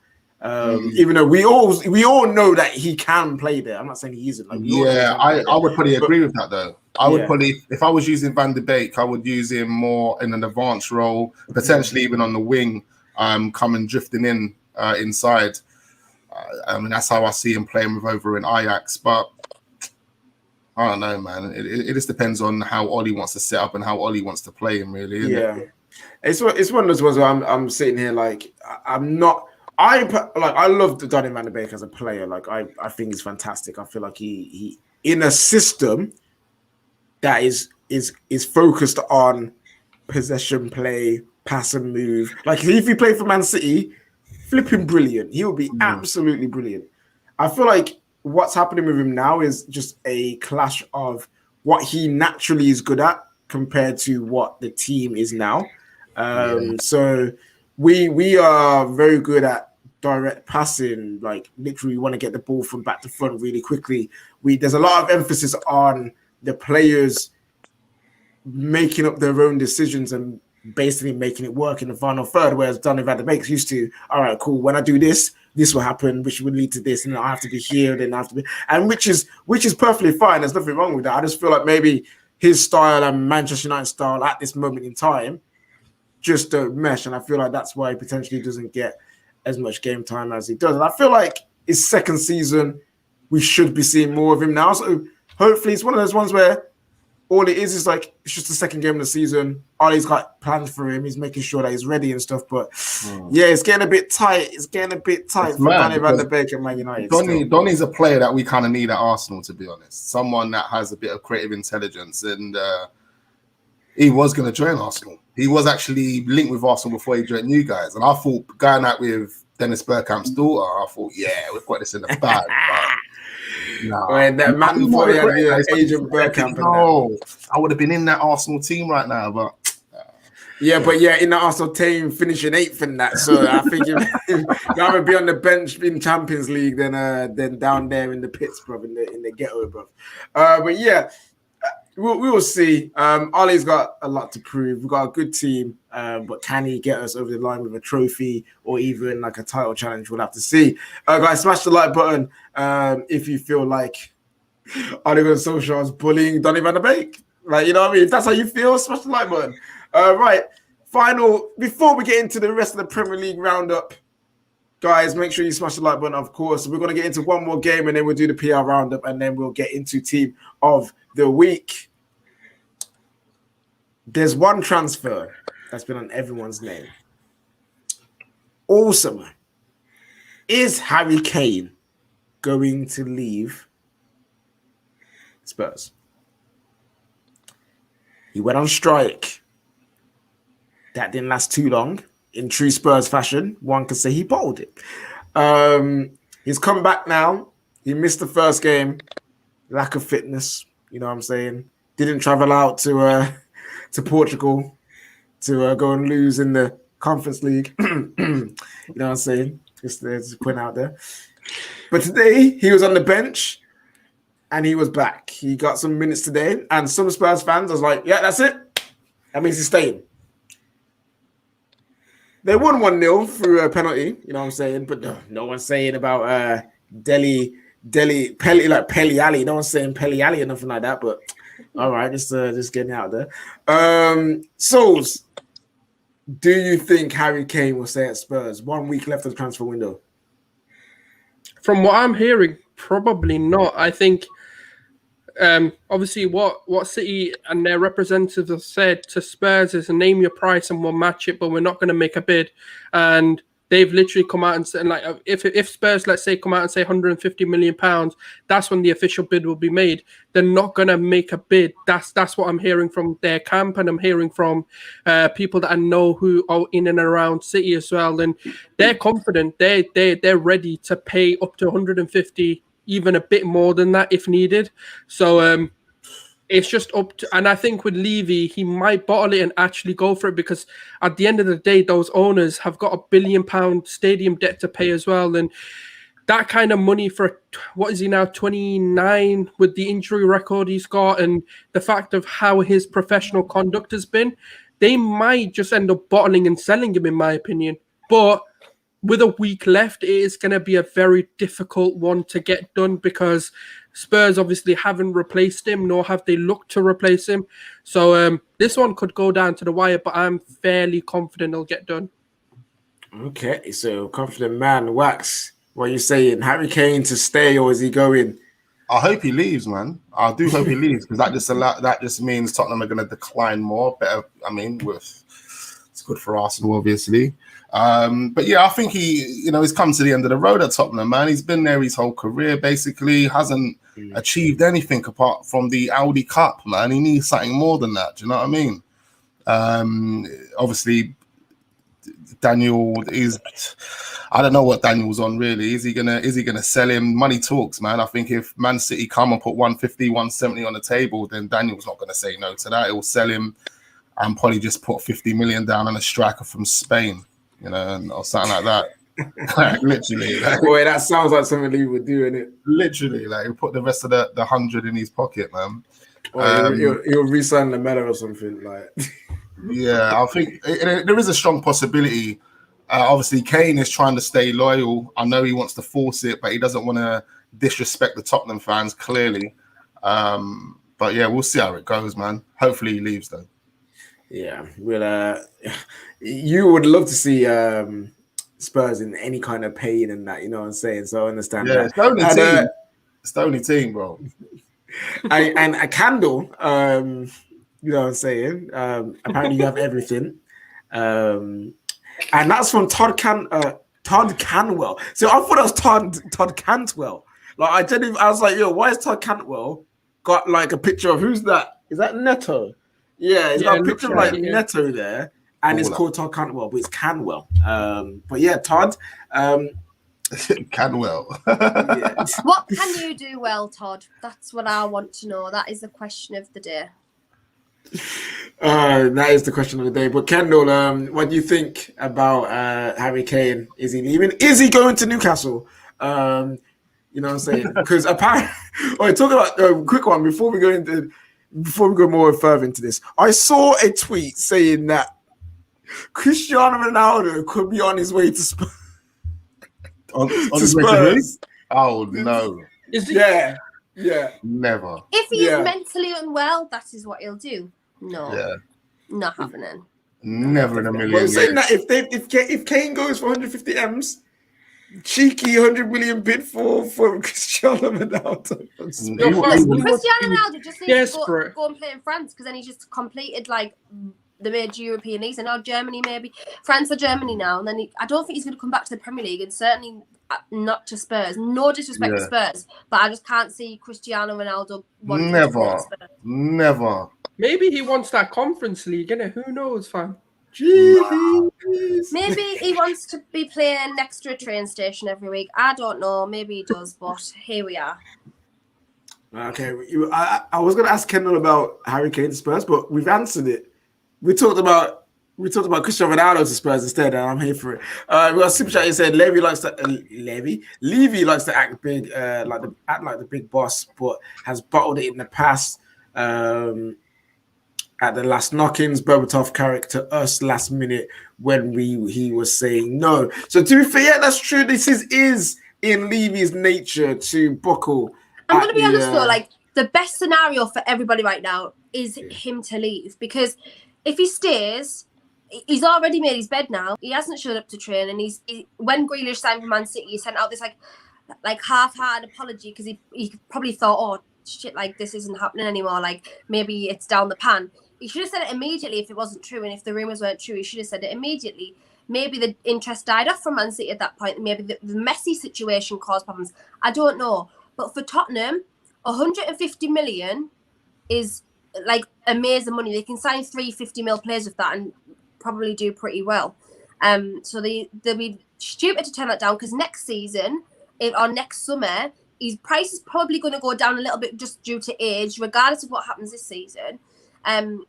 Even though we all know that he can play there. I'm not saying he isn't. Like, I would probably agree with that though. I would probably, if I was using Van der Beek, I would use him more in an advanced role, potentially even on the wing, coming drifting in inside. I mean, that's how I see him playing with over in Ajax. But I don't know, man. It just depends on how Ollie wants to set up and how Ollie wants to play him, really. Isn't it? It's one of those ones where I'm sitting here like I'm not. I love Donny Van der Beek as a player. Like I think he's fantastic. I feel like he in a system that is focused on possession play, pass and move. Like if he played for Man City, flipping brilliant. He would be absolutely brilliant. I feel like what's happening with him now is just a clash of what he naturally is good at compared to what the team is now. So we are very good at direct passing. Like literally, we want to get the ball from back to front really quickly. There's a lot of emphasis on the players making up their own decisions and basically making it work in the final third, whereas Donny Van der Beek's used to, all right, cool, when I do this will happen, which will lead to this, and I have to be here, then I have to be, and which is perfectly fine. There's nothing wrong with that. I just feel like maybe his style and Manchester United style at this moment in time just don't mesh, and I feel like that's why he potentially doesn't get as much game time as he does. And I feel like his second season, we should be seeing more of him now. So hopefully it's one of those ones where all it is like, it's just the second game of the season. Ollie's got plans for him. He's making sure that he's ready and stuff. But it's getting a bit tight. It's getting a bit tight for Donny Van der Beek and Man United. Donny's a player that we kind of need at Arsenal, to be honest. Someone that has a bit of creative intelligence. And he was going to join Arsenal. He was actually linked with Arsenal before he joined you guys. And I thought, going out with Dennis Bergkamp's daughter, I thought, we've got this in the bag. No, that man before he had Agent Bergkamp. No, I would have been in that Arsenal team right now, but in the Arsenal team finishing 8th in that. So I think you'd rather be on the bench in Champions League than down there in the pits, bro, in the ghetto, bro. But yeah, we will see. Ollie's got a lot to prove. We've got a good team, but can he get us over the line with a trophy or even like a title challenge? We'll have to see. Guys, smash the like button if you feel like Ole Gunnar Solskjaer is bullying Donny Van der Beek. Like, you know what I mean? If that's how you feel, smash the like button. Right. Final, before we get into the rest of the Premier League roundup, guys, make sure you smash the like button, of course. We're going to get into one more game and then we'll do the PR roundup and then we'll get into team of the week. There's one transfer that's been on everyone's name. Also, man, is Harry Kane going to leave Spurs? He went on strike. That didn't last too long. In true Spurs fashion, one could say he bottled it. He's come back now. He missed the first game. Lack of fitness, you know what I'm saying? Didn't travel out to Portugal to go and lose in the Conference League. You know what I'm saying? Just to point out there. But today, he was on the bench and he was back. He got some minutes today. And some Spurs fans was like, yeah, that's it. That means he's staying. They won 1-0 through a penalty, you know what I'm saying? But no one's saying about Peli Ali. No one's saying Peli Ali or nothing like that. But all right, just getting out there. Souls, do you think Harry Kane will stay at Spurs? 1 week left of the transfer window. From what I'm hearing, probably not. I think obviously what City and their representatives have said to Spurs is name your price and we'll match it, but we're not going to make a bid. And they've literally come out and said, like, if Spurs, let's say, come out and say £150 million, that's when the official bid will be made. They're not going to make a bid. That's what I'm hearing from their camp, and I'm hearing from people that I know who are in and around City as well. And they're confident. They're ready to pay up to 150, even a bit more than that if needed. So it's just up to, and I think with Levy, he might bottle it and actually go for it, because at the end of the day, those owners have got £1 billion stadium debt to pay as well. And that kind of money for, what is he now, 29, with the injury record he's got and the fact of how his professional conduct has been, they might just end up bottling and selling him, in my opinion. But with a week left, it is going to be a very difficult one to get done, because Spurs obviously haven't replaced him, nor have they looked to replace him. So this one could go down to the wire, but I'm fairly confident it'll get done. Okay, so confident man, Wax. What are you saying? Harry Kane to stay, or is he going? I hope he leaves, man. I do hope he leaves, because that just means Tottenham are going to decline more. Better, I mean, it's good for Arsenal, obviously. But yeah, I think he's come to the end of the road at Tottenham, man. He's been there his whole career, basically. Hasn't achieved anything apart from the Audi Cup, man. He needs something more than that. Do you know what I mean? Obviously, Daniel is. I don't know what Daniel's on, really. Is he gonna sell him? Money talks, man. I think if Man City come and put 150, 170 on the table, then Daniel's not gonna say no to that. He'll sell him and probably just put 50 million down on a striker from Spain, or something like that. Literally. Boy, that sounds like something he would do, innit? Literally, he'll put the rest of the 100 in his pocket, man. He'll re-sign Lamella or something, like. Yeah, I think there is a strong possibility. Obviously, Kane is trying to stay loyal. I know he wants to force it, but he doesn't want to disrespect the Tottenham fans, clearly. But yeah, we'll see how it goes, man. Hopefully he leaves, though. Yeah, you would love to see Spurs in any kind of pain and that, you know what I'm saying? So I understand that. It's the only team, bro. And a candle, you know what I'm saying? Apparently you have everything. And that's from Todd Cantwell. So I thought it was Todd Cantwell. Like I was like, yo, why is Todd Cantwell got like a picture of, who's that? Is that Neto? Yeah, he's got a picture of Neto there, and it's called Todd Cantwell, but it's Canwell. But yeah, Todd. Canwell. Yeah. What can you do well, Todd? That's what I want to know. That is the question of the day. That is the question of the day. But Kendall, what do you think about Harry Kane? Is he leaving? Is he going to Newcastle? You know what I'm saying? Because apparently, talk about a quick one before we go more further into this. I saw a tweet saying that Cristiano Ronaldo could be on his way to Spurs. On his way to Spurs. Oh no! Is he? Yeah. Never. If he is mentally unwell, that is what he'll do. No. Yeah. Not happening. Never in a million. Well, saying that if Kane goes for 150 M's, cheeky 100 million bid for Cristiano Ronaldo. Cristiano Ronaldo just needs to go and play in France, because then he's just completed like the major European leagues, and now Germany, maybe France or Germany now, and then I don't think he's going to come back to the Premier League, and certainly not to Spurs. No disrespect to Spurs, but I just can't see Cristiano Ronaldo wanting to play at Spurs. Never. Maybe he wants that Conference League, innit? Who knows, fam? Jeez. Maybe he wants to be playing next to a train station every week. I don't know. Maybe he does, but here we are. Okay, I was going to ask Kendall about Harry Kane to Spurs, but we've answered it. We talked about Cristiano Ronaldo to Spurs instead, and I'm here for it. We got super chat. He said Levy likes to Levy likes to act big, like the big boss, but has bottled it in the past. At the last knock-ins, Berbatov character us last minute when he was saying no. So to be fair, yeah, that's true. This is in Levy's nature to buckle. I'm going to be honest though, like the best scenario for everybody right now is him to leave, because if he stays, he's already made his bed now. He hasn't showed up to train, and when Grealish signed for Man City, he sent out this like half-hearted apology because he probably thought, oh shit, like this isn't happening anymore. Like maybe it's down the pan. He should have said it immediately if it wasn't true, and if the rumours weren't true, he should have said it immediately. Maybe the interest died off from Man City at that point, and maybe the Messi situation caused problems. I don't know. But for Tottenham, 150 million is like amazing money. They can sign 350 mil players with that and probably do pretty well. So they'll be stupid to turn that down, because next season or next summer, his price is probably going to go down a little bit just due to age, regardless of what happens this season. And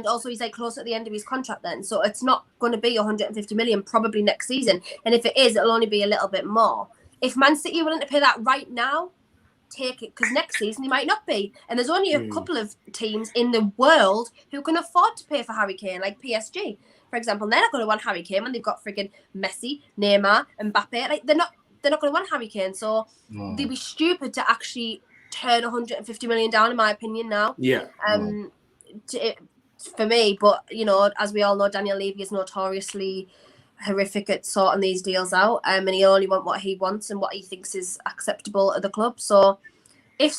also he's like close at the end of his contract then. So it's not going to be 150 million probably next season. And if it is, it'll only be a little bit more. If Man City are willing to pay that right now, take it, because next season he might not be. And there's only a couple of teams in the world who can afford to pay for Harry Kane, like PSG, for example. And they're not going to want Harry Kane when they've got friggin' Messi, Neymar, Mbappe. Like they're not going to want Harry Kane. So they'd be stupid to actually turn 150 million down, in my opinion. Now, for me. But you know, as we all know, Daniel Levy is notoriously horrific at sorting these deals out, and he'll only want what he wants and what he thinks is acceptable at the club. So if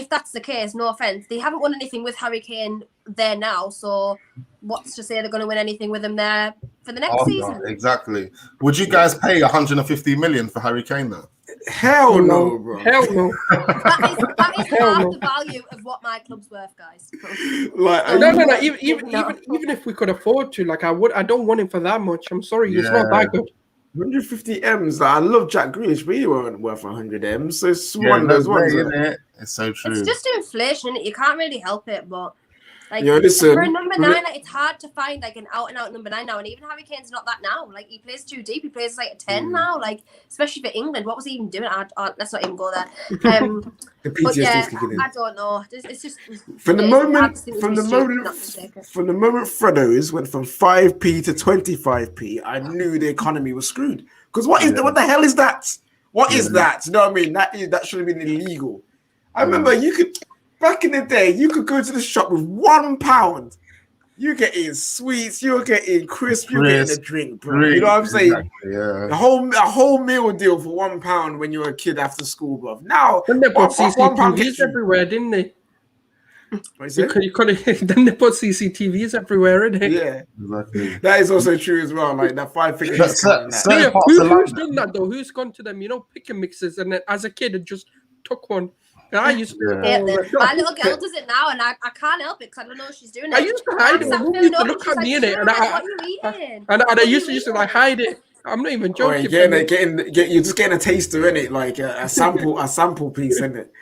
that's the case, no offense, they haven't won anything with Harry Kane there now, so what's to say they're going to win anything with him there for the next season? No, exactly. Would you guys pay 150 million for Harry Kane though? Hell no, bro. Hell no. That is half the value of what my club's worth, guys. Like, No. Even if we could afford to, like, I don't want him for that much. I'm sorry, it's not that good. 150 M's. Like, I love Jack Grealish, but he weren't worth 100 M's. So it's one of those ones. It's so true. It's just inflation. You can't really help it, but. Like, listen, for a number 9, like, it's hard to find like an out-and-out number 9 now, and even Harry Kane's not that now. Like, he plays too deep. He plays like a 10 now. Like, especially for England, what was he even doing? Let's not even go there. But yeah, I don't know. It's just from the moment Freddo's went from 5p to 25p, I knew the economy was screwed. Because what the hell is that? What is that? You know what I mean? That should have been illegal. I remember back in the day, you could go to the shop with £1. You're getting sweets, you're getting crisp, you're getting a drink, bro. You know what I'm saying? Exactly, yeah. A whole meal deal for £1 when you were a kid after school, bro. Now, then they put CCTVs everywhere, didn't they? Then they put CCTVs everywhere, didn't they? Yeah, exactly. That is also true as well. Like that 5 figure. Who's done that though? Who's gone to them? You know, pick and mixes, and then as a kid, it just took one. I used to. My little girl does it now, and I can't help it because I don't know what she's doing. I used to hide it. Mum used to look at me in it, and I used to just like hide it. I'm not even joking. You're just getting a taster in it, like a sample piece in it,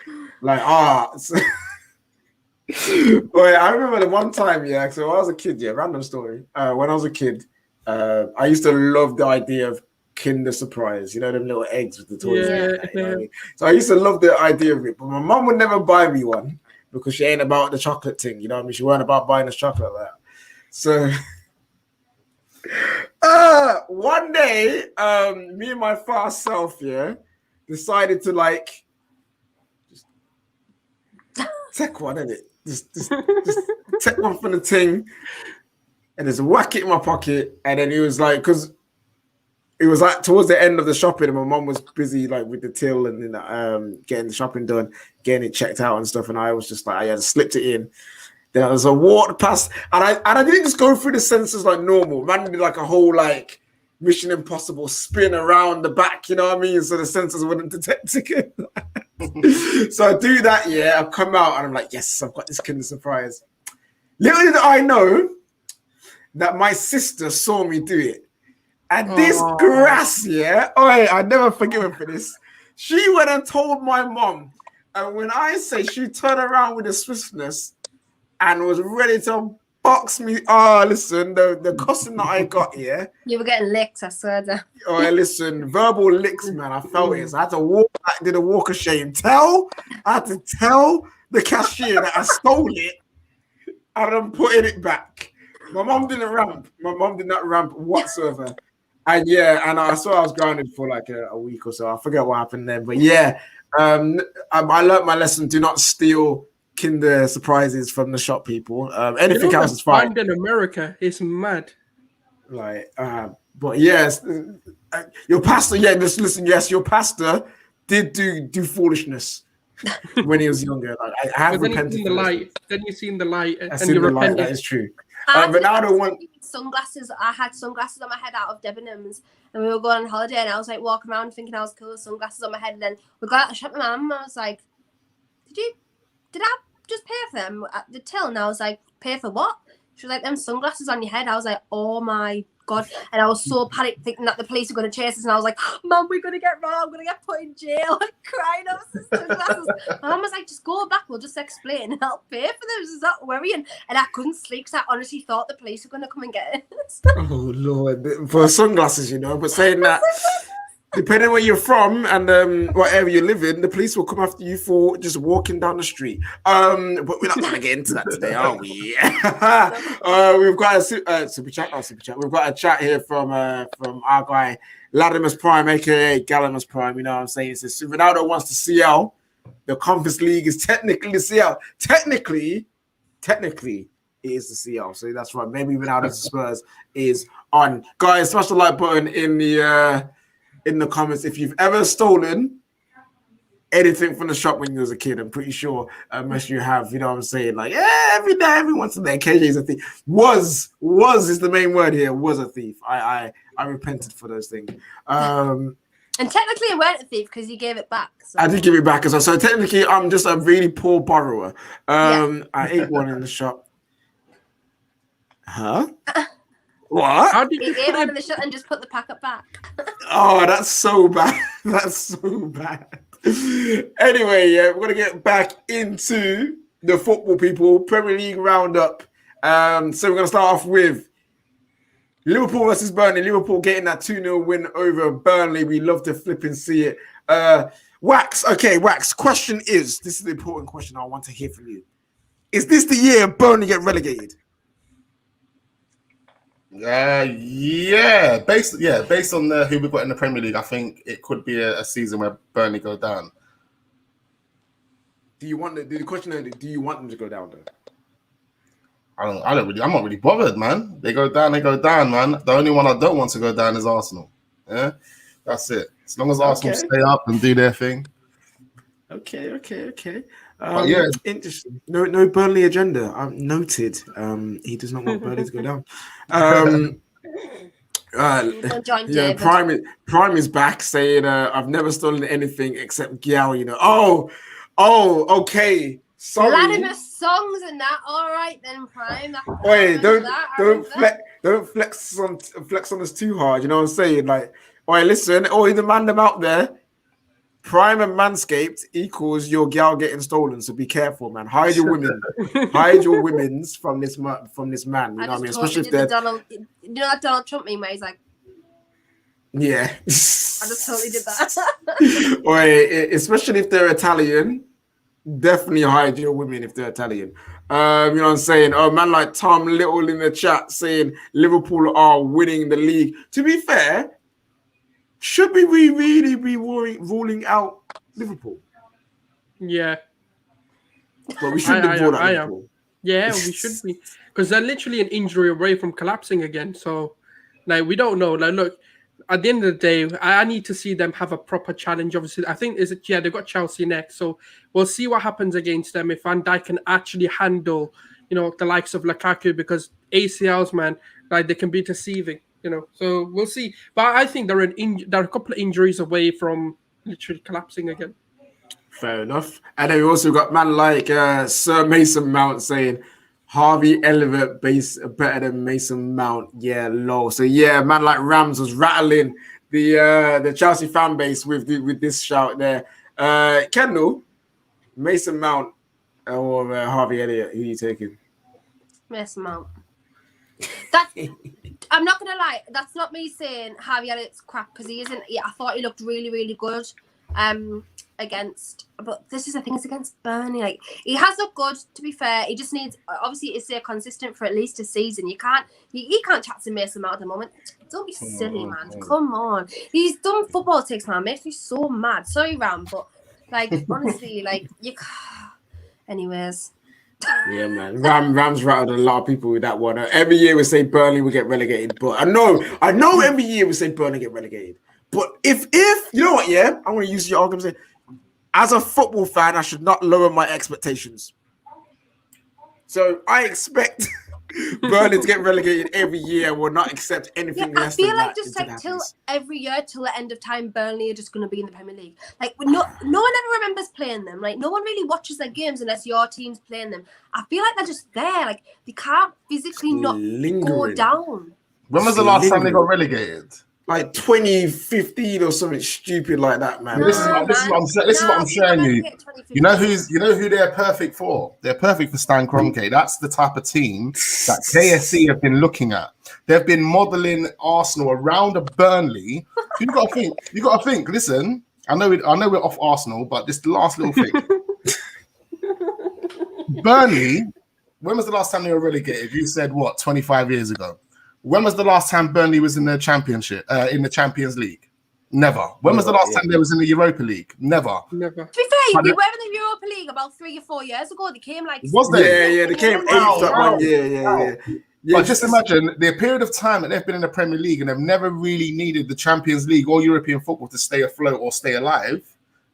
like Wait, I remember the one time, so when I was a kid, random story. When I was a kid, I used to love the idea of Kinder Surprise, you know, them little eggs with the toys. You know what I mean? So I used to love the idea of it, but my mum would never buy me one because she ain't about the chocolate thing, you know what I mean? She weren't about buying us chocolate like that. So one day, me and my fast self, decided to like just take one, innit? Just take one from the thing and just whack it in my pocket. And then he was like, because it was like towards the end of the shopping, and my mom was busy like with the till and then getting the shopping done, getting it checked out and stuff. And I was just like, I just slipped it in, There was a walk past, and I didn't just go through the sensors like normal. Man did like a whole like Mission Impossible spin around the back, you know what I mean? So the sensors wouldn't detect it. So I do that, I come out and I'm like, yes, I've got this Kinder Surprise. Little did I know that my sister saw me do it. And this grass, I never forgive her for this. She went and told my mom. And when I say she turned around with a swiftness and was ready to box me, listen, the costume that I got here. You were getting licks, I swear. Listen, verbal licks, man. I felt it. So I had to walk. I did a walk of shame. I had to tell the cashier that I stole it and I'm putting it back. My mom didn't ramp. My mom did not ramp whatsoever. And I saw I was grounded for like a week or so. I forget what happened then, but I learned my lesson. Do not steal Kinder Surprises from the shop people. Anything else is fine. In America, it's mad. Like, but yes, your pastor. Yeah, just listen. Yes, your pastor did do foolishness when he was younger. Like, I have repented. Then you seen the light, and you repented. That is true. But now I don't want sunglasses. I had sunglasses on my head out of Debenhams, and we were going on holiday, and I was like walking around thinking I was cool with sunglasses on my head. And then we got out the shop with my mum. I was like, "Did I just pay for them at the till?" And I was like, "Pay for what?" She was like, "Them sunglasses on your head." I was like, "Oh my God!" And I was so panicked thinking that the police were going to chase us. And I was like, "Mum, we're going to get robbed. I'm going to get put in jail." Like crying over some sunglasses. My mum was like, "Just go back. We'll just explain and I'll pay for them. Is that worrying?" And I couldn't sleep because I honestly thought the police were going to come and get us. Oh Lord, for sunglasses, But saying that, depending where you're from and whatever you live in, the police will come after you for just walking down the street. But we're not going to get into that today, are we? We've got a super chat. We've got a chat here from our guy Latimus Prime, aka Galamus Prime. You know what I'm saying? It says Ronaldo wants the CL. The Conference League is technically the CL. Technically, it is the CL. So that's right. Maybe Ronaldo's Spurs is on. Guys, smash the like button in the comments if you've ever stolen anything from the shop when you was a kid. I'm pretty sure, unless you have, you know what I'm saying? Like, every day, every once in a day, KJ is a thief. Was is the main word here. Was a thief. I repented for those things. And technically, I weren't a thief because you gave it back. So. I did give it back as well. So technically, I'm just a really poor borrower. I ate one in the shop. Huh? What? How did you get one in the shop and just put the packet back? Oh, that's so bad. That's so bad. Anyway, we're going to get back into the football, people. Premier League roundup. So we're going to start off with Liverpool versus Burnley. Liverpool getting that 2-0 win over Burnley. We love to flip and see it. Wax. Question is, this is the important question I want to hear from you. Is this the year Burnley get relegated? Based on who we've got in the Premier League, I think it could be a season where Burnley go down. Do you want the question? Do you want them to go down though? I'm not really bothered, man. They go down, man. The only one I don't want to go down is Arsenal. Yeah, that's it. As long as Arsenal stay up and do their thing. Okay. Interesting. No Burnley agenda. Noted. He does not want Burnley to go down. Prime is back saying, "I've never stolen anything except Gyal." Okay. Sorry. Latimus songs and that. All right then, Prime. Wait, don't flex on us too hard. You know what I'm saying? Like, listen, the man them out there. Prime and Manscaped equals your gal getting stolen, so be careful, man. Hide your women, hide your women's from this man. You know what I mean? Especially if they're you know that Donald Trump meme where he's like, yeah. I just totally did that. Especially if they're Italian, definitely hide your women if they're Italian. You know what I'm saying? Oh, man, like Tom Little in the chat saying Liverpool are winning the league. To be fair. Should we really be ruling out Liverpool? Yeah. But we shouldn't have ruled out Liverpool. Yeah, we should be. Because they're literally an injury away from collapsing again. So, like, we don't know. Like, look, at the end of the day, I need to see them have a proper challenge. Obviously, I think, they've got Chelsea next. So, we'll see what happens against them. If Van Dijk can actually handle the likes of Lukaku, because ACLs, man, like they can be deceiving. So we'll see. But I think they're a couple of injuries away from literally collapsing again. Fair enough. And then we also got man like Sir Mason Mount saying Harvey Elliott better than Mason Mount. Yeah, low. So yeah, man like Rams was rattling the Chelsea fan base with this shout there. Kendall, Mason Mount or Harvey Elliott, who are you taking? Mason Mount. That's, I'm not gonna lie, that's not me saying Harvey Elliott's crap, because he isn't. Yeah, I thought he looked really, really good but this is the thing, it's against Burnley. Like, he has looked good, to be fair. He just needs, obviously, to stay consistent for at least a season. He can't chat to Mason Mount at the moment. Don't be silly, man. Come on. He's done football takes, man. It makes me so mad. Sorry, Ram, but like, honestly, like, you can't. Anyways. Yeah, man. Rams rattled a lot of people with that one. Every year we say Burnley will get relegated, but I know every year we say Burnley get relegated. But if you know what, yeah, I want to use your argument. As a football fan, I should not lower my expectations. So I expect Burnley to get relegated every year and will not accept anything less than that. I feel like just like till every year, till the end of time, Burnley are just going to be in the Premier League. Like, no one ever remembers playing them. Like, no one really watches their games unless your team's playing them. I feel like they're just there. Like, they can't physically not go down. When was the last time they got relegated? Like 2015 or something stupid like that, man. This is what I'm showing you. You know who they're perfect for? They're perfect for Stan Kroenke. That's the type of team that KSC have been looking at. They've been modelling Arsenal around a Burnley. You got to think. Listen, I know we're off Arsenal, but this last little thing. Burnley. When was the last time they were relegated? You said what? 25 years ago. When was the last time Burnley was in the championship, in the Champions League? Never. When was the last time they was in the Europa League? Never. To be fair, we were in the Europa League about 3 or 4 years ago. They came like... Was they? Yeah, they came 8th that one year. Yeah. But just imagine the period of time that they've been in the Premier League and they've never really needed the Champions League or European football to stay afloat or stay alive.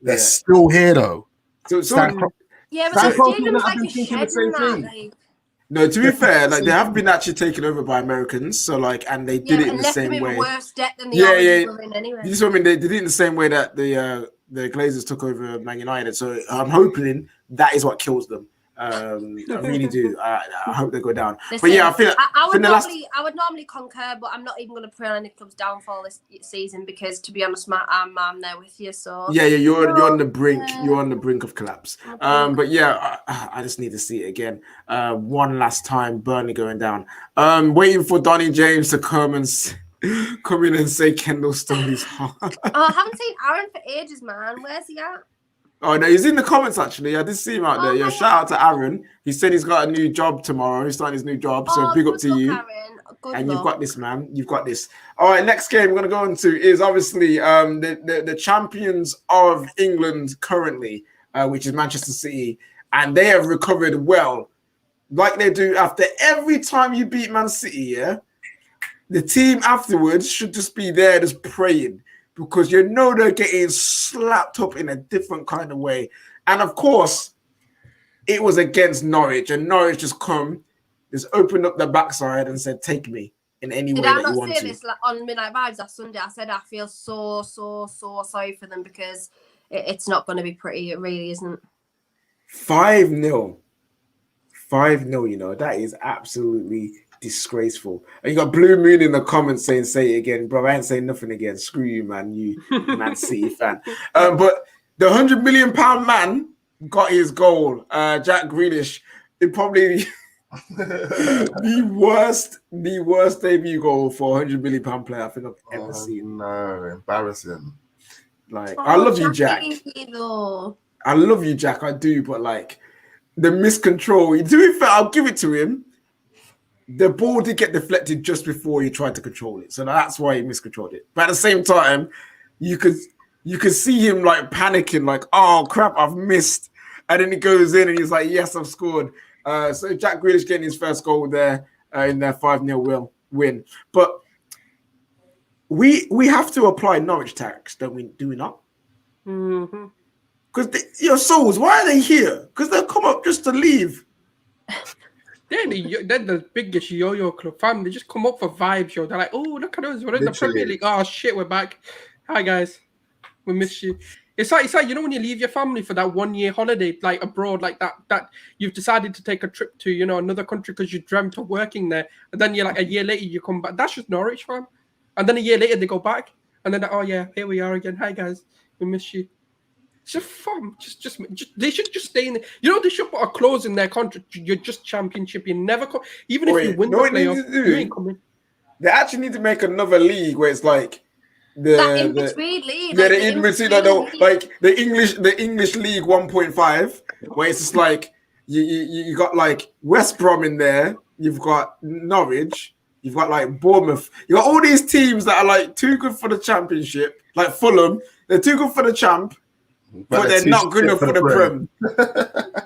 They're still here, though. But the stadium's like a shed thing. No, to be fair, like they have been actually taken over by Americans, so like, and they did it in the same way. Worse debt than the were in anyway. You just what I mean? They did it in the same way that the Glazers took over Man United. So I'm hoping that is what kills them. I really do. I hope they go down. Listen, but yeah, I would normally concur, but I'm not even going to pray on any club's downfall this season because, to be honest, Matt, I'm there with you. So you're on the brink. You're on the brink of collapse. But yeah, I just need to see it again. One last time, Burnley going down. Waiting for Donny James to come in and say Kendall Stoney's hard. I haven't seen Aaron for ages, man. Where's he at? Oh no, he's in the comments actually. I did see him out there. Yeah, shout out to Aaron. He said he's got a new job tomorrow. He's starting his new job. So big up to you. Aaron. And you've got this, man. You've got this. All right, next game we're gonna go into is obviously the champions of England currently, which is Manchester City, and they have recovered well, like they do after every time you beat Man City. Yeah, the team afterwards should just be there, just praying. Because they're getting slapped up in a different kind of way. And of course, it was against Norwich. And Norwich just opened up their backside and said, take me in any way that you want to. Did I not say this on Midnight Vibes that Sunday? I said I feel so sorry for them because it's not going to be pretty. It really isn't. 5-0. 5-0, that is absolutely disgraceful. And you got Blue Moon in the comments saying, say it again, bro. I ain't saying nothing again. Screw you, man. You Man City fan. But the £100 million man got his goal. Jack Grealish, it probably the worst debut goal for £100 million player I think I've ever seen. No, embarrassing. Like, I love you, Jack. I love you, Jack. I do, but like the miscontrol. To be fair, I'll give it to him. The ball did get deflected just before he tried to control it, so that's why he miscontrolled it. But at the same time, you could see him like panicking, like, "Oh crap, I've missed!" And then he goes in and he's like, "Yes, I've scored." So Jack Grealish getting his first goal there in their 5-0 win. But we have to apply Norwich tax, don't we? Do we not? Mm-hmm. Because your souls, why are they here? Because they'll come up just to leave. They're the biggest yo-yo club, fam. They just come up for vibes, yo. They're like, oh, look at us, we're in the Premier League. Oh shit, we're back. Hi guys, we miss you. It's like you know when you leave your family for that 1 year holiday, like abroad, like that you've decided to take a trip to, you know, another country because you dreamt of working there, and then you're like a year later you come back. That's just Norwich, fam. And then a year later they go back, and then oh yeah, here we are again. Hi guys, we miss you. It's just fun. Just they should just stay in there. You know, they should put a clause in their contract. You're just championship. You never come. Even if you win the playoff, you ain't coming. They actually need to make another league where it's like that in-between league. Yeah, the in-between, like the English League 1.5, where it's just like you got like West Brom in there, you've got Norwich, you've got like Bournemouth, you got all these teams that are like too good for the championship, like Fulham, they're too good for the champ, but they're not good enough for the Prem.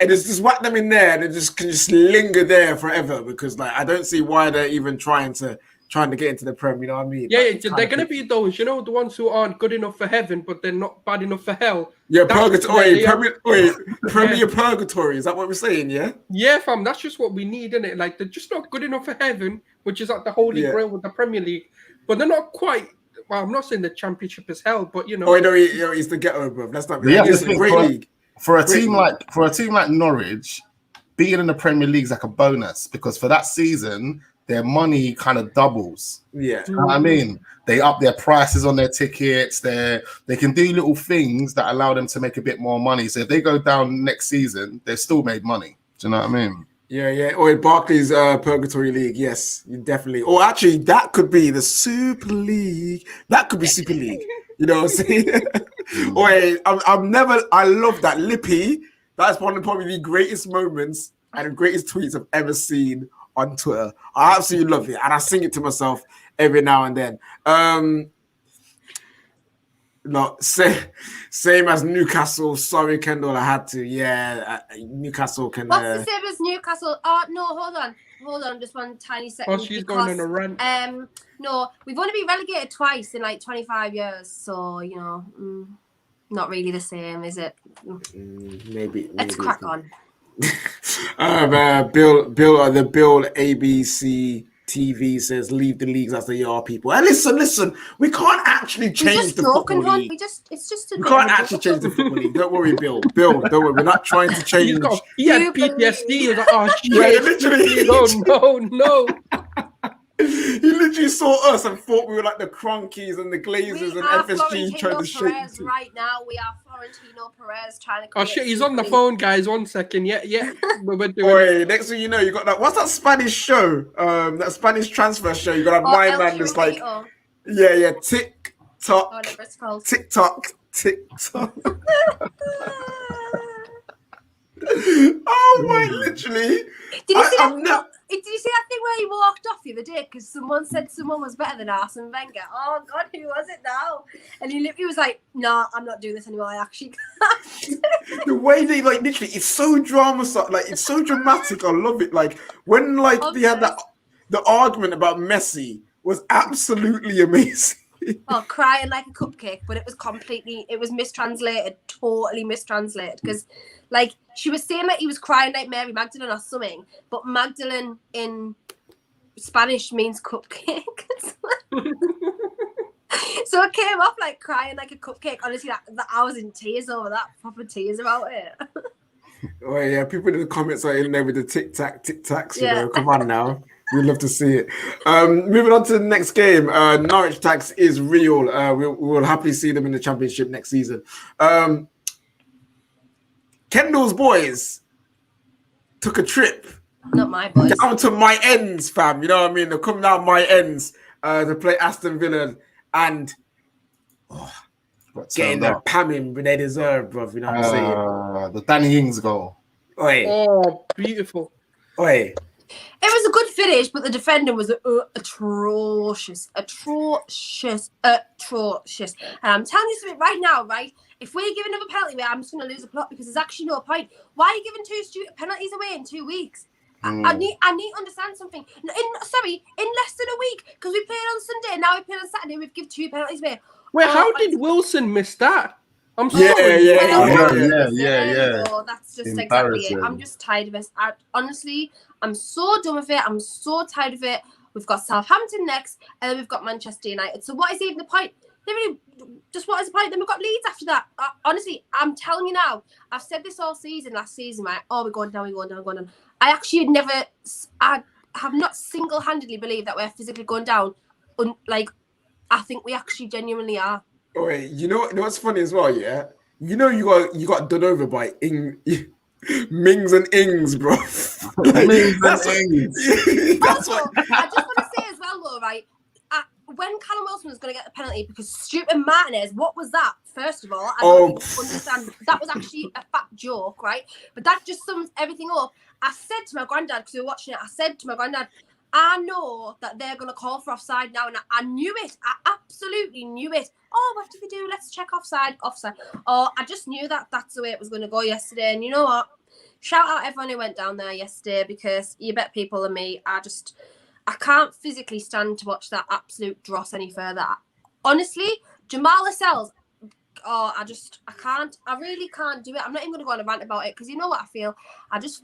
And it's just whack them in there, and they just can just linger there forever because like I don't see why they're even trying to get into the Prem, you know what I mean? Yeah, they're going to be those, you know, the ones who aren't good enough for heaven, but they're not bad enough for hell. Yeah, purgatory. Premier purgatory. Is that what we're saying, yeah? Yeah, fam, that's just what we need, isn't it? Like, they're just not good enough for heaven, which is like the Holy Grail with the Premier League, but they're not quite, well, I'm not saying the championship is hell, but, you know. Oh, no, it's the ghetto, bro. That's not it's a great league. For a team like Norwich, being in the Premier League is like a bonus, because for that season, their money kind of doubles. Yeah. You know what I mean? They up their prices on their tickets. They can do little things that allow them to make a bit more money. So if they go down next season, they've still made money. Do you know what I mean? Yeah. Or in Barclays Purgatory League, yes, you definitely. Or actually, that could be the Super League. That could be Super League. You know what I'm saying? I love that. Lippy, that's one of probably the greatest moments and the greatest tweets I've ever seen on Twitter. I absolutely love it, and I sing it to myself every now and then. Same as Newcastle. Sorry, Kendall, I had to. Yeah, Newcastle can. What's the same as Newcastle? Oh no, hold on, just one tiny second. Oh, she's going on a rant. No, we've only been relegated twice in like 25 years, so you know, not really the same, is it? Maybe. Let's crack on. Bill ABC TV says leave the leagues as they are, people. And listen, we can't actually change the football league. We can't actually change the football league. Don't worry, Bill, don't worry, we're not trying to change. He had PTSD. He was like, oh shit, yeah, literally. no. He literally saw us and thought we were like the Cronkies and the Glazers and FSG trying to shake Perez right now. We are Florentino Perez trying to. Oh shit, he's on the phone, guys. 1 second. Yeah. We're doing. Wait, next thing you know, you got that. What's that Spanish show? That Spanish transfer show. You got that my man that's like, yeah, TikTok. Oh my, literally. Did you see that thing where he walked off the other day because someone said someone was better than Arsene Wenger? Oh God, who was it now? And he was like, "No, I'm not doing this anymore. I actually can't." The way they like literally, it's so it's so dramatic. I love it. Like when they had the argument about Messi was absolutely amazing. Oh, crying like a cupcake, but it was mistranslated, totally mistranslated, because like she was saying that he was crying like Mary Magdalene or something, but Magdalene in Spanish means cupcake. So it came off like crying like a cupcake. Honestly, that I was in tears over that, proper tears about it. Oh yeah, people in the comments are in there with the tic-tacs, you know, come on now. We'd love to see it. Moving on to the next game. Norwich tax is real. We'll happily see them in the championship next season. Kendall's boys took a trip. Not my boys. Down to my ends, fam. You know what I mean? They're coming down my ends to play Aston Villa and getting the pamming they deserve, bro. You know what I'm saying? The Danny Ings goal. Oi. Oh, beautiful. Oi. It was a good finish, but the defending was atrocious. I'm telling you something right now, right? If we give another penalty away, I'm just going to lose the plot because there's actually no point. Why are you giving 2 stupid penalties away in 2 weeks? I need to understand something. In less than a week, because we played on Sunday and now we played on Saturday. We've given 2 penalties away. Wait, how did Wilson miss that? I'm sorry. Yeah. Oh, that's just exactly it. I'm just tired of it. Honestly, I'm so done with it. I'm so tired of it. We've got Southampton next, and then we've got Manchester United. So what is even the point? Just what is the point? Then we've got Leeds after that. Honestly, I'm telling you now. I've said this all season, last season, right? Oh, we're going down. I actually I have not single-handedly believed that we're physically going down. I think we actually genuinely are. Oh, wait, you know what's funny as well, yeah? You know you got done over by Mings and Ings, bro. That's what I just want to say as well, though, right? When Callum Wilson was going to get the penalty because stupid Martinez, what was that? First of all, I don't understand. That was actually a fat joke, right? But that just sums everything up. I said to my granddad, because we were watching it, I said to my granddad, I know that they're going to call for offside now, and I knew it. I absolutely knew it. Oh, what did they do? Let's check offside. Oh, I just knew that that's the way it was going to go yesterday. And you know what? Shout out everyone who went down there yesterday, because you bet people and me, I can't physically stand to watch that absolute dross any further. Honestly, Jamal Lascelles, I can't. I really can't do it. I'm not even going to go on a rant about it, because you know what I feel? I just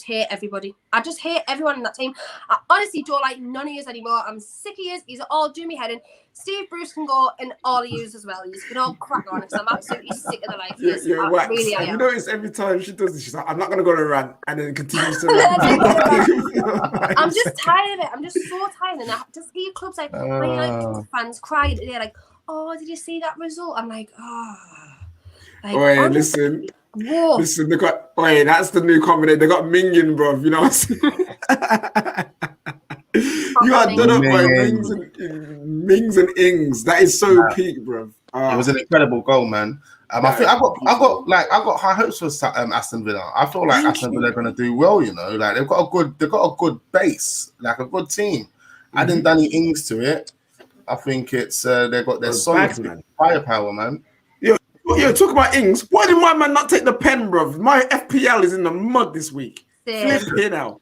hate everybody. I just hate everyone in that team. I honestly don't like none of yous anymore. I'm sick of yous. He's all doing me head in. Steve Bruce can go, and all of yous as well. You can all crack on, because I'm absolutely sick of the life. You're wax. Really, you notice every time she does this, she's like, I'm not going to go on a rant, and then continues to rant. I'm just tired of it. I'm just so tired. And I just hear clubs like, fans crying. They're like, oh, did you see that result? I'm like, listen. Whoa. Listen, that's the new combination. They got Mingin, bro. You know what I'm saying? You got done up by Mings and Ings. That is so peak, bro. It was an incredible goal, man. I think I got high hopes for Aston Villa. I feel like Aston Villa are going to do well. You know, like they've got a good base, like a good team. Adding Danny Ings to it, I think it's they've got their solid firepower, man. Yo, talk about Ings. Why did my man not take the pen, bro? My FPL is in the mud this week. Flip it out.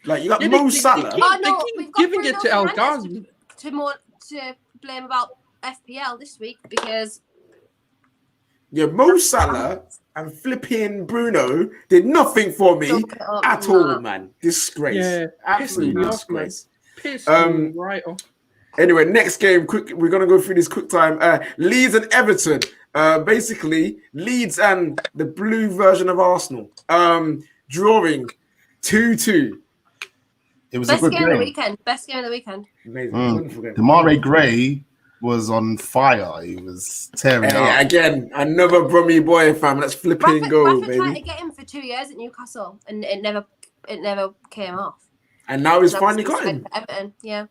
Like you got Mo Salah. We've got giving it to El Ghazi to blame about FPL this week, because Mo Salah and flipping Bruno did nothing for me at all, man. Disgrace. Yeah, absolutely disgrace. Piss me right off. Anyway, next game, quick. We're gonna go through this quick time. Leeds and Everton. Basically, Leeds and the blue version of Arsenal. Drawing 2-2. It was best a good game of the weekend. Best game of the weekend. Amazing. Damare Gray was on fire. He was tearing up. Again, another Brummy boy, fam. Let's flipping go, baby. Tried to get him for 2 years at Newcastle, and it never came off. And now he's finally got him. Everton, yeah.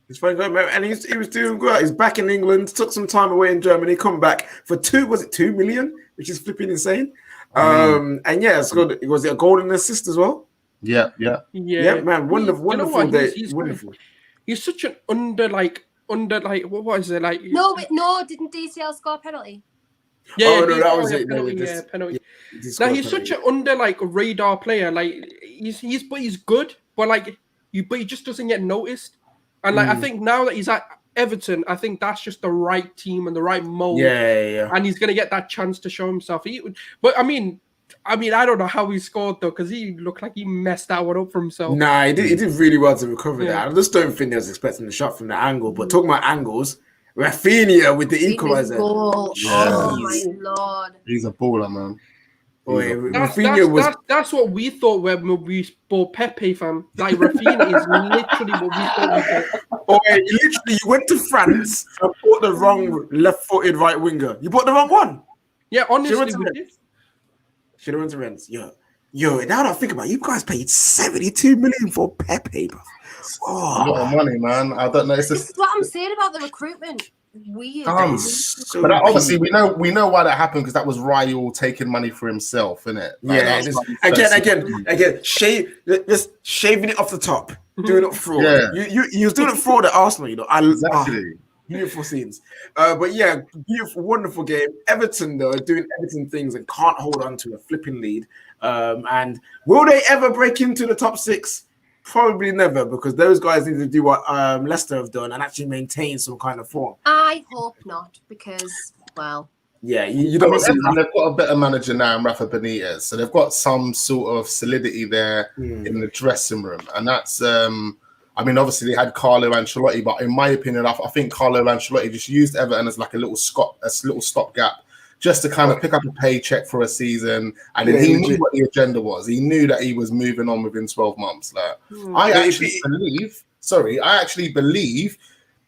He's finally got him, and he was doing good. He's back in England. Took some time away in Germany. Come back for 2 million, which is flipping insane. And yeah, it's good. Was it a golden assist as well? Yeah, man. Wonderful day. Wonderful. He's such an under what is it like? No, didn't DCL score a penalty? Yeah, that was it. Penalty. Now he's such an under radar player. Like he's good, but he just doesn't get noticed. And I think now that he's at Everton, I think that's just the right team and the right mold. Yeah. And he's gonna get that chance to show himself. But I mean, I don't know how he scored though, because he looked like he messed that one up for himself. Nah, he did really well to recover that. I just don't think they was expecting the shot from the angle. But talking about angles, Rafinha with the equalizer. Oh my lord, he's a baller, man. That's what we thought when we bought Pepe, fam. Like Rafinha is literally what we thought we did. You went to France and bought the wrong left-footed right winger. You bought the wrong one. Yeah, honestly, we did. Should have went to Rennes. Yo, now that I think about it, you guys paid 72 million for Pepe, bro. A lot of money, man. I don't know. This is what I'm saying about the recruitment. Weird. But obviously, we know why that happened, because that was Raul taking money for himself, innit? Again, just shaving it off the top, doing it fraud. Yeah. You was doing it fraud at Arsenal, you know. Exactly. Beautiful scenes. But yeah, beautiful, wonderful game. Everton, though, doing Everton things and can't hold on to a flipping lead. And will they ever break into the top 6? Probably never, because those guys need to do what Leicester have done and actually maintain some kind of form. I hope not, because, well, Yeah, you I don't mean, see and they've got a better manager now in Rafa Benitez, so they've got some sort of solidity there in the dressing room, and that's. I mean, obviously they had Carlo Ancelotti, but in my opinion, I think Carlo Ancelotti just used Everton as like a little stopgap, just to kind of pick up a paycheck for a season, and then he knew what the agenda was. He knew that he was moving on within 12 months. Like, I actually believe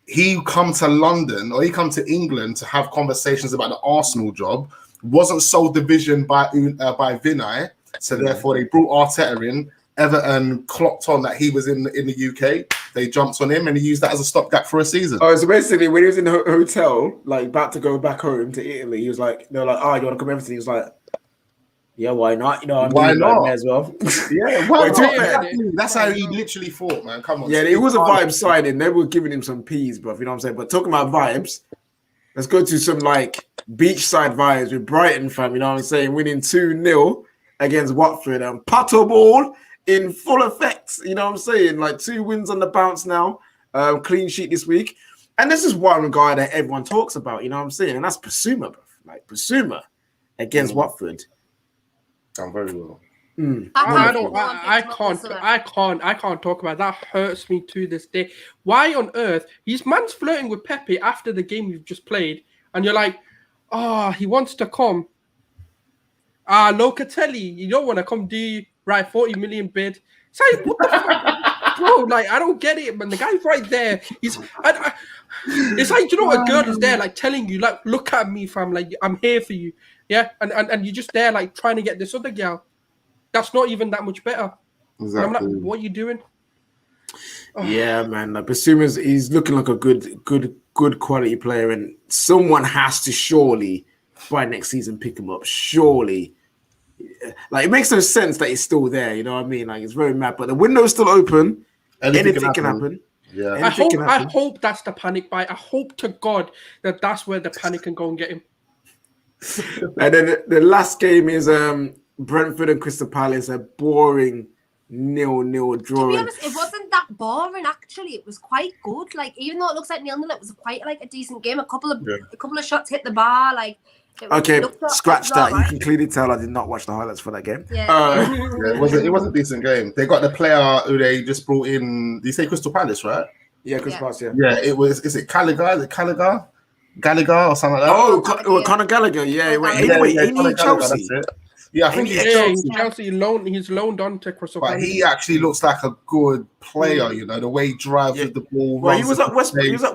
he come to London or he come to England to have conversations about the Arsenal job. Wasn't sold the vision by Vinay, so therefore they brought Arteta in. Everton clocked on that he was in the UK. They jumped on him and he used that as a stopgap for a season. Oh, so basically, when he was in the hotel, like about to go back home to Italy, he was like, "They're like, oh, you want to come Everton?" He was like, "Yeah, why not? You know, why not? Like, may as well." Yeah, why not? That's how he literally thought, man. Come on. Yeah, it was a vibe signing. They were giving him some peas, bro. You know what I'm saying? But talking about vibes, let's go to some like beachside vibes with Brighton, fam. You know what I'm saying? Winning 2-0 against Watford and Pato ball in full effect. You know what I'm saying? Like 2 wins on the bounce now. Clean sheet this week. And this is one guy that everyone talks about, you know what I'm saying? And that's Basuma, bro. Like Basuma against Watford. Done very well. I can't talk about that. Hurts me to this day. Why on earth? His man's flirting with Pepe after the game you've just played, and you're like, he wants to come. Locatelli, you don't want to come, do you? Right, 40 million bid. It's like, what the fuck? Bro, like, I don't get it, man. The guy's right there. It's like, you know, a girl is there, like, telling you, like, look at me, fam. Like, I'm here for you. Yeah? And you're just there, like, trying to get this other girl. That's not even that much better. Exactly. And I'm like, what are you doing? Yeah, man. Like, he's looking like a good quality player, and someone has to surely, by next season, pick him up. Surely. Like, it makes no sense that he's still there, you know what I mean? Like, it's very mad, but the window's still open. Anything can happen. Yeah, I hope that's the panic buy. I hope to God that that's where the panic can go and get him. And then the last game is Brentford and Crystal Palace, a boring 0-0 draw. To be honest, it wasn't that boring. Actually, it was quite good. Like, even though it looks like 0-0, it was quite like a decent game. A couple of shots hit the bar. Like. Okay, scratch that. Right. You can clearly tell I did not watch the highlights for that game. Yeah. It was a decent game. They got the player who they just brought in. Did you say Crystal Palace, right? Yeah, Crystal Palace. Yeah, it was. Is it Gallagher? Is it Gallagher or something like that? Oh, Conor Gallagher. Yeah, wait, Chelsea. Yeah, I think he's Chelsea. He's loaned on to Crystal Palace. But he actually looks like a good player. You know, the way he drives with the ball. Well, he was at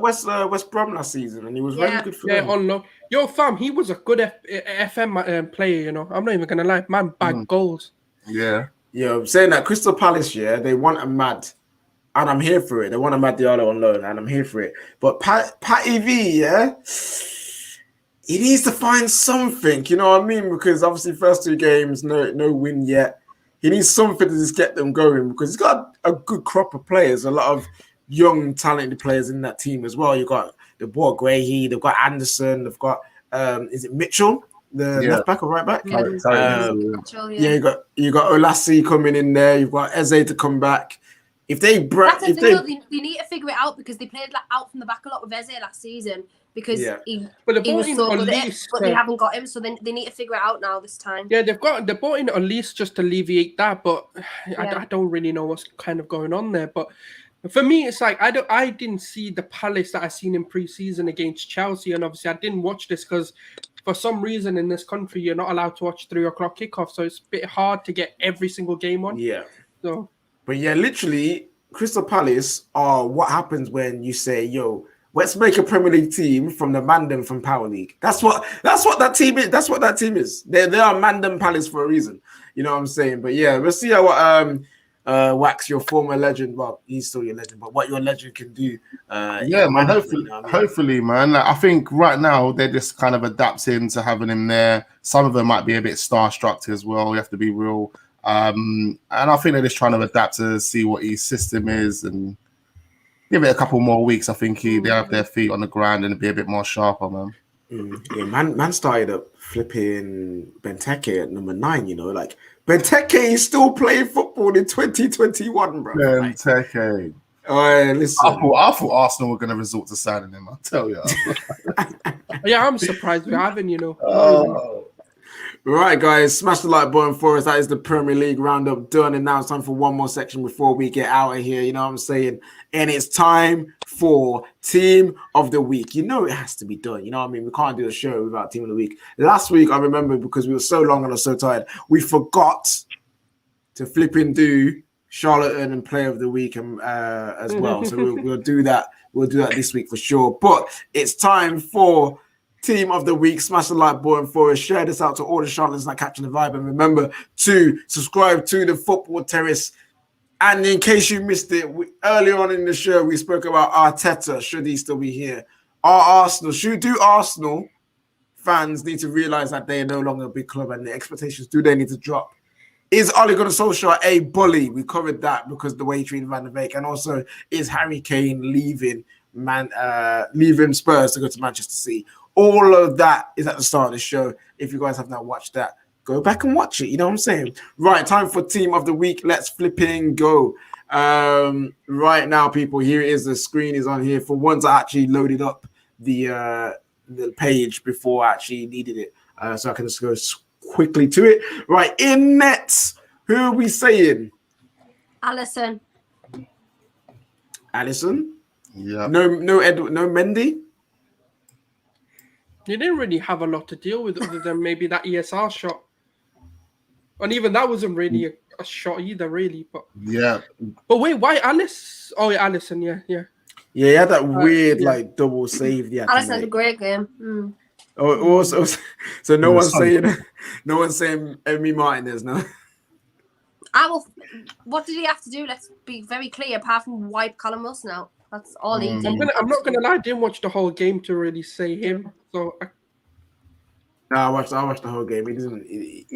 West Brom last season, and he was very good for them. On loan. Yo, fam, he was a good FM player. You know, I'm not even gonna lie, man, bagged goals. Yeah. Yeah, I'm saying that Crystal Palace. Yeah, they want a mad, and I'm here for it. They want a Mad Diallo on loan, and I'm here for it. But Patty V, yeah. He needs to find something, you know what I mean? Because obviously, first 2 games, no win yet. He needs something to just get them going because he's got a good crop of players, a lot of young, talented players in that team as well. You've got the boy Guehi, they've got Anderson, they've got is it Mitchell, the left back or right back? You got Olassie coming in there. You've got Eze to come back. If they need to figure it out because they played out from the back a lot with Eze last season. Because he was so good at it, but they haven't got him, so they need to figure it out now this time. Yeah, they bought in Elise just to alleviate that, but I don't really know what's kind of going on there. But for me, it's like I didn't see the Palace that I seen in pre-season against Chelsea, and obviously I didn't watch this because for some reason in this country you're not allowed to watch 3 o'clock kickoff, so it's a bit hard to get every single game on. Yeah. So, but yeah, literally, Crystal Palace are what happens when you say, "Yo, let's make a Premier League team from the Mandem from Power League." That's what that team is. That's what that team is. They are Mandem Palace for a reason. You know what I'm saying? But yeah, we'll see how Wax, your former legend. Well, he's still your legend, but what your legend can do. Man. Hopefully, man. I think right now they're just kind of adapting to having him there. Some of them might be a bit starstruck as well. You have to be real. And I think they're just trying to adapt to see what his system is and give it a couple more weeks. I think they have their feet on the ground and be a bit more sharper, man. Yeah, man started up flipping Benteke at number 9. You know, like Benteke is still playing football in 2021, bro. Benteke. All right, listen. I thought Arsenal were going to resort to signing him. I'll tell you. Yeah, I'm surprised we haven't, you know. Right, guys, smash the like button for us. That is the Premier League roundup done. And now it's time for one more section before we get out of here. You know what I'm saying? And it's time for Team of the Week. You know it has to be done. You know what I mean? We can't do a show without Team of the Week. Last week, I remember because we were so long and I was so tired, we forgot to flipping do Charlatan and Player of the Week as well. So we'll do that. We'll do that this week for sure. But it's time for Team of the Week. Smash the like button for us. Share this out to all the Charlatans that capture the vibe. And remember to subscribe to the Football Terrace. And in case you missed it, earlier on in the show, we spoke about Arteta. Should he still be here? Arsenal fans need to realize that they are no longer a big club and the expectations, do they need to drop? Is Ole Gunnar Solskjaer a bully? We covered that because the way he treated Van der Beek. And also, is Harry Kane leaving Spurs to go to Manchester City? All of that is at the start of the show. If you guys have not watched that, go back and watch it. You know what I'm saying? Right, time for Team of the Week. Let's flipping go. Right now, people, here it is. The screen is on here. For once, I actually loaded up the page before I actually needed it. So I can just go quickly to it. Right, in nets. Who are we saying? Alisson. Yeah. No Mendy? You didn't really have a lot to deal with other than maybe that ESR shot. And even that wasn't really a shot either, really. But yeah. But wait, why Alice? Oh, yeah, Alisson, yeah. Yeah, he had that weird double save. Yeah, Alisson had a great game. Oh, also, so no one's saying Emi Martinez, no. What did he have to do? Let's be very clear. Apart from wipe Callum Wilson out, that's all he did. I'm not gonna lie. I didn't watch the whole game to really say him. So. I watched the whole game. He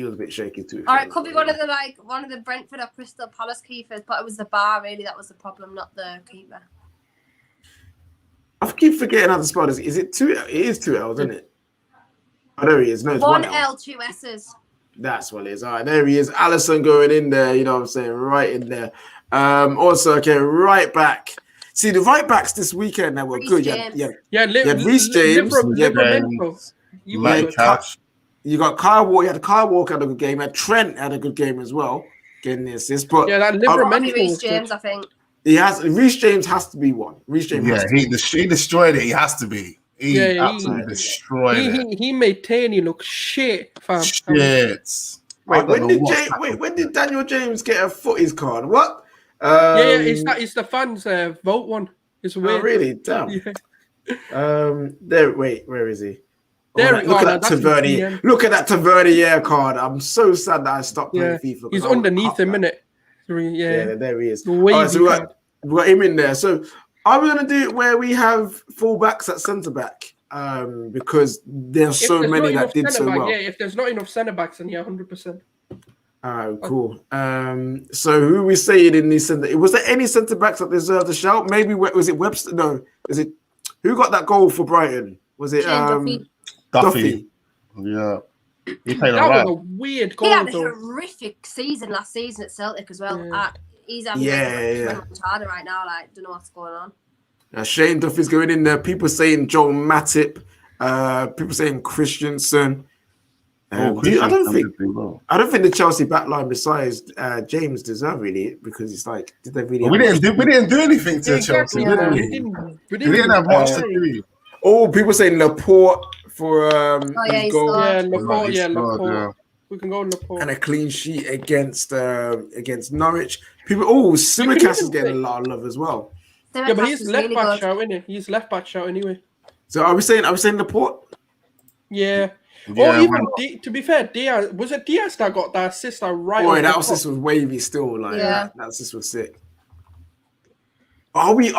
was a bit shaky too. All right, could be one of the Brentford or Crystal Palace keepers, but it was the bar really that was the problem, not the keeper. I keep forgetting how to spell this. Is it two? It is 2 L's, isn't it? Oh, there he is. No, it's 1 L, 2 S's. That's what it is. All right, there he is. Alisson going in there. You know what I'm saying? Right in there. Also, okay, right back. See, the right backs this weekend that were good. Yeah. Reece James. You got Kyle Walker. You had Kyle Walker had a good game. And Trent had a good game as well, getting the assist. But that Livramento. Reece James, I think. Reece James has to be one. Reece James. Yeah, he destroyed it. He has to be. He absolutely destroyed it. He made Taney look shit, fam. Shit. When did Daniel James get a footies card? What? It's the fans vote one. It's weird. Oh, really? Damn. Yeah. Where is he? Look at that Tavernier. Look at that Tavernier card. I'm so sad that I stopped playing FIFA. He's underneath him, innit? Yeah, there he is. Right, so we got him in there. So are we going to do it where we have fullbacks at centre back? Because there's so many that did so well. Yeah, if there's not enough centre backs, then 100%. All right, cool. So who are we saying in these centre? Was there any centre backs that deserved a shout? Maybe was it Webster? No, is it who got that goal for Brighton? Was it Duffy? Yeah. He played that was a weird goal. He had a horrific season last season at Celtic as well. Yeah. He's having much harder right now. Don't know what's going on. Shane Duffy's going in there. People saying Joel Matip. People saying Christensen. I don't think the Chelsea backline besides James deserve really because it's like did they really? We didn't do anything to Chelsea. We didn't have much to do. Oh, people saying Laporte for his goal. Laporte. We can go on Laporte. And a clean sheet against Norwich. People. Oh, Simicast is getting a lot of love as well. Yeah, but he's left back shout, isn't he? He's left back shout anyway. So are we saying Laporte? Yeah. Or even to be fair, Diaz was it Diaz that got that assist right? Boy, that assist was wavy still. That assist was sick. Are we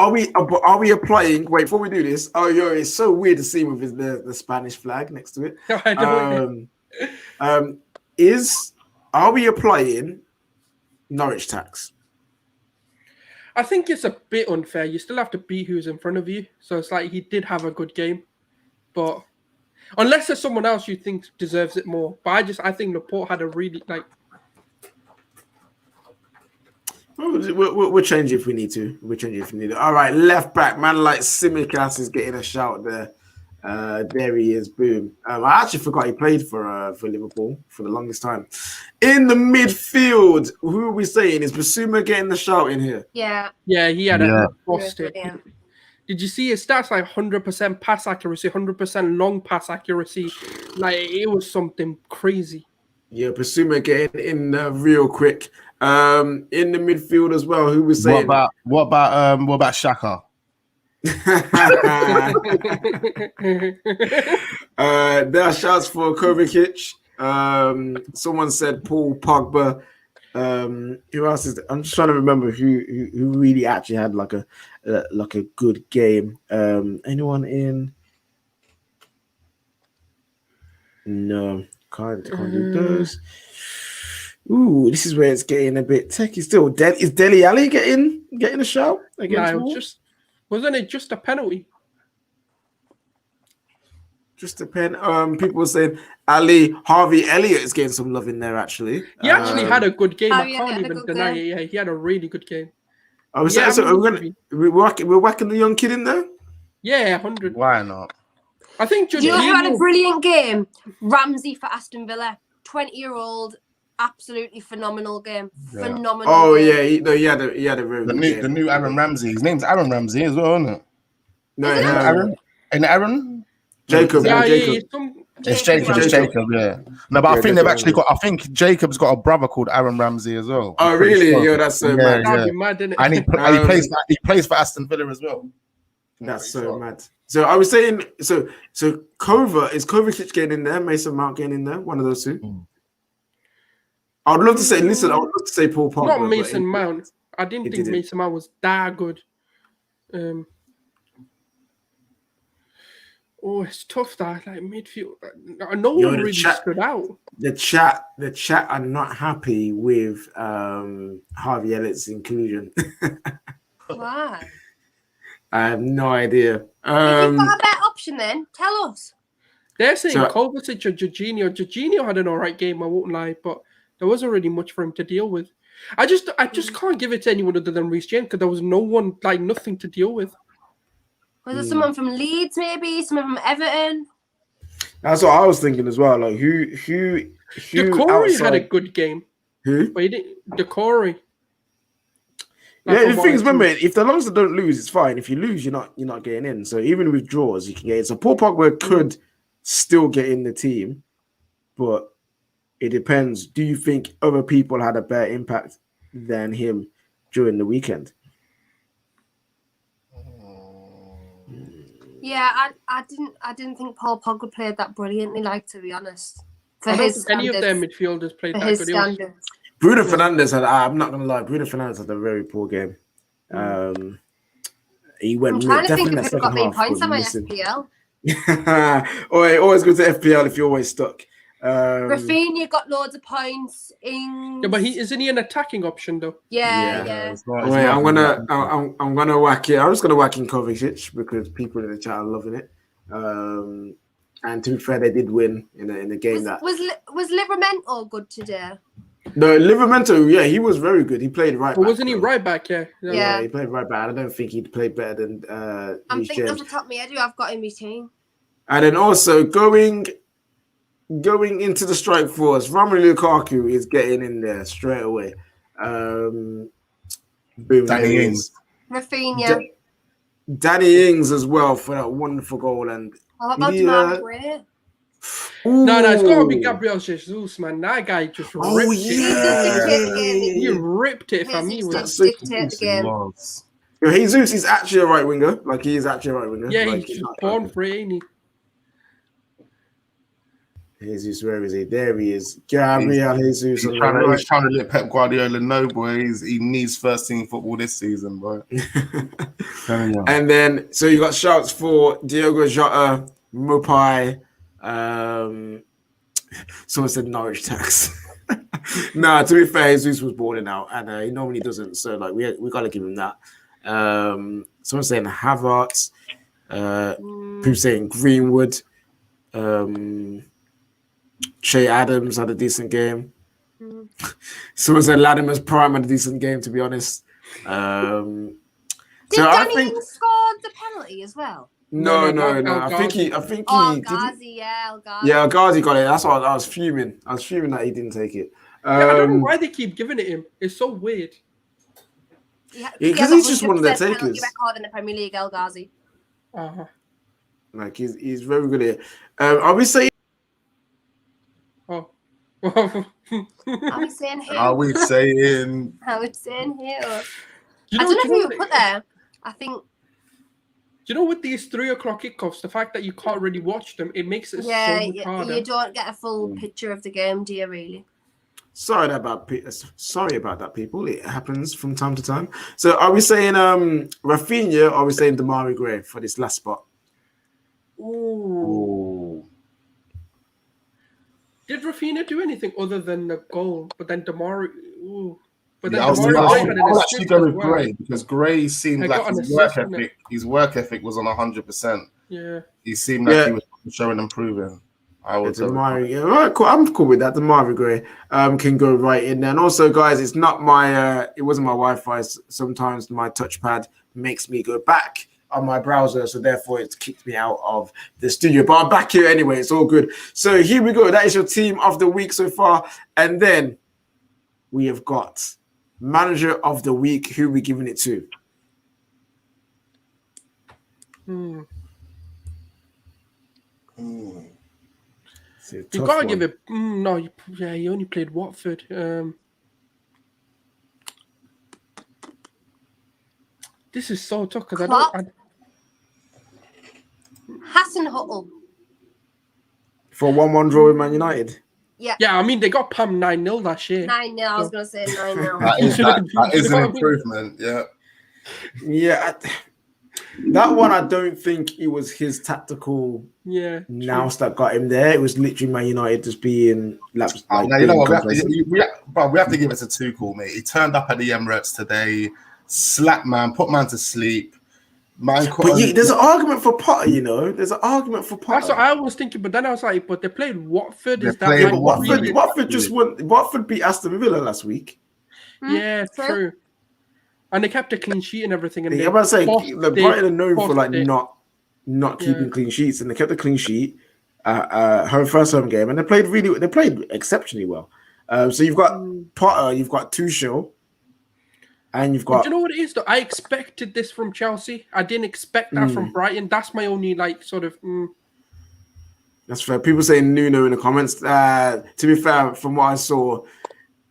applying? Wait, before we do this, it's so weird to see with the Spanish flag next to it. I know. Are we applying Norwich tax? I think it's a bit unfair. You still have to beat who's in front of you. So it's like he did have a good game, but unless there's someone else you think deserves it more. But I think Laporte had a really We'll change it if we need to. We'll change it if we need to. All right, left back, man like Simicast is getting a shout there. There he is, boom. I actually forgot he played for Liverpool for the longest time. In the midfield, who are we saying? Is Basuma getting the shout in here? Yeah. Yeah, he had a post it. Brilliant. Did you see his stats? Like 100% pass accuracy, 100% long pass accuracy. Like it was something crazy. Yeah, Basuma getting in real quick. In the midfield as well, who was saying? What about Shaka? There are shouts for Kovacic. Someone said Paul Pogba. Who else is there? I'm just trying to remember who really actually had like a good game. Anyone in? No, can't do those. Ooh, this is where it's getting a bit techie still. Is Dele Alli getting a shout against Wolves? Wasn't it just a penalty? Just a pen. People were saying Harvey Elliott is getting some love in there. Actually, he actually had a good game. I Harvey can't even deny it. Yeah, he had a really good game. We're whacking the young kid in there. Yeah, 100. Why not? I think Do you know who had a brilliant game? Ramsey for Aston Villa. 20-year-old, absolutely phenomenal game. Yeah. Phenomenal. Oh game. yeah, he had a very good game. The new Aaron Ramsey. His name's Aaron Ramsey as well, isn't it? No, Aaron. And Aaron. Jacob. Yeah, Jacob. It's Jacob. Yeah. No, but I think they've actually got. I think Jacob's got a brother called Aaron Ramsey as well. Oh really? Sure. Yeah, that's so mad. That'd be mad, isn't it? And he plays for Aston Villa as well. That's so mad. So I was saying, so Kovacic getting in there, Mason Mount getting in there, one of those two. I would love to say, I would love to say Paul Pogba. Not Mason Mount. I didn't think Mason Mount was that good. It's tough that like midfield. No one really stood out. The chat are not happy with Harvey Elliott's inclusion. Why? I have no idea. If you've got a better option, then tell us. They're saying Kovacic or Jorginho. Jorginho had an alright game, I won't lie, but there wasn't really much for him to deal with. I just can't give it to anyone other than Reece James because there was no one, like nothing to deal with. Was there someone from Leeds, maybe? Someone from Everton? That's what I was thinking as well. Like who Decore had a good game. Who? But he didn't. Decore. Yeah, the thing is, remember, if the Lobster don't lose, it's fine. If you lose, you're not getting in. So even with draws, you can get in. So Paul Pogba could still get in the team, but it depends. Do you think other people had a better impact than him during the weekend? Yeah, I didn't think Paul Pogba played that brilliantly. Like, to be honest, I don't think any of their midfielders played that good. Standards. Bruno Fernandes I'm not gonna lie. Bruno Fernandes had a very poor game. He went. I'm trying to think definitely if that it got second me half. points on my Missing. FPL. Always go to FPL if you're always stuck. Rafinha got loads of points. Yeah, but isn't he an attacking option though? Yeah. Wait, I'm gonna whack it. I'm just gonna whack in Kovacic because people in the chat are loving it. And to be fair, they did win in a game was Livramento good today? No, Livramento, yeah, he was very good. He played right back. Wasn't he right back? Yeah, he played right back. I don't think he'd played better than I'm thinking off the top of my head who I've got in my team. And then also going into the strike force, Romelu Lukaku is getting in there straight away. Boom, Danny Ings. Rafinha. Danny Ings as well for that wonderful goal. And what about Marseille? No, it's got to be Gabriel Jesus, man. That guy just ripped it. He ripped it for me. Jesus is actually a right winger. Like, he is actually a right winger. Yeah, like, he's just born for it, ain't he? Jesus, where is he? There he is. Gabriel Jesus. He's trying to let Pep Guardiola know, boy. He needs first team football this season, boy. And then, so you got shouts for Diogo Jota, Mopai. Someone said Norwich tax. Nah, to be fair, Jesus was balling out, and he normally doesn't. So, like, we got to give him that. Someone saying Havertz. People saying Greenwood. Che Adams had a decent game. Someone said Latimer's prime had a decent game, to be honest. Did So I Danny think score the penalty as well? no. El I think he Oh, did. Ghazi, El Ghazi. Yeah, Ghazi got it. That's why I was fuming. I was fuming that he didn't take it. Yeah, I don't know why they keep giving it him. It's so weird. Because he's just one of their takers. Penalty record in the Premier League, El Ghazi. Uh-huh. Like he's very good at it. Are we saying? Oh. Are we saying here? Are we saying? Are we saying here? I You don't know who you put there. I think. You know, with these 3 o'clock kickoffs, the fact that you can't really watch them, it makes it so much harder. You don't get a full picture of the game, do you? Really? Sorry about that, people. It happens from time to time. So, are we saying Rafinha? Or are we saying Damari Gray for this last spot? Ooh. Did Rafinha do anything other than the goal? But then Damari. Ooh. But then I'll actually go with Gray because Gray seemed like his work ethic was on 100%. Yeah. He seemed like he was showing and proving. I would say. Right, cool. I'm cool with that. Damari Gray can go right in there. And also, guys, it's not my. It wasn't my Wi-Fi. Sometimes my touchpad makes me go back on my browser, so therefore it's kicked me out of the studio. But I'm back here anyway. It's all good. So here we go. That is your team of the week so far, and then we have got manager of the week. Who are we giving it to? You gotta give it. No, he only played Watford. This is so tough because I don't. Hassan Huttle. For 1-1 draw with Man United. Yeah. Yeah, I mean they got pumped 9-0 last year. 9-0. I was gonna say 9-0. that is an improvement. Yeah. Yeah. That one, I don't think it was his tactical nous that got him there. It was literally Man United just being like. Now, you know what? We have to give it to Tuchel, mate. He turned up at the Emirates today, slapped man, put man to sleep. Man, but there's an argument for Potter, you know. There's an argument for Potter. That's what I was thinking, but then I was like, but they played Watford. Watford beat Aston Villa last week. Yeah, true. And they kept a clean sheet and everything. And I'm about to say, Brighton are known for like not keeping clean sheets, and they kept a clean sheet. Her first home game, and they played exceptionally well. So you've got Potter, you've got Tuchel, and you've got. Do you know what it is though? I expected this from Chelsea. I didn't expect that from Brighton. That's my only sort of. That's fair. People saying Nuno in the comments. To be fair, from what I saw,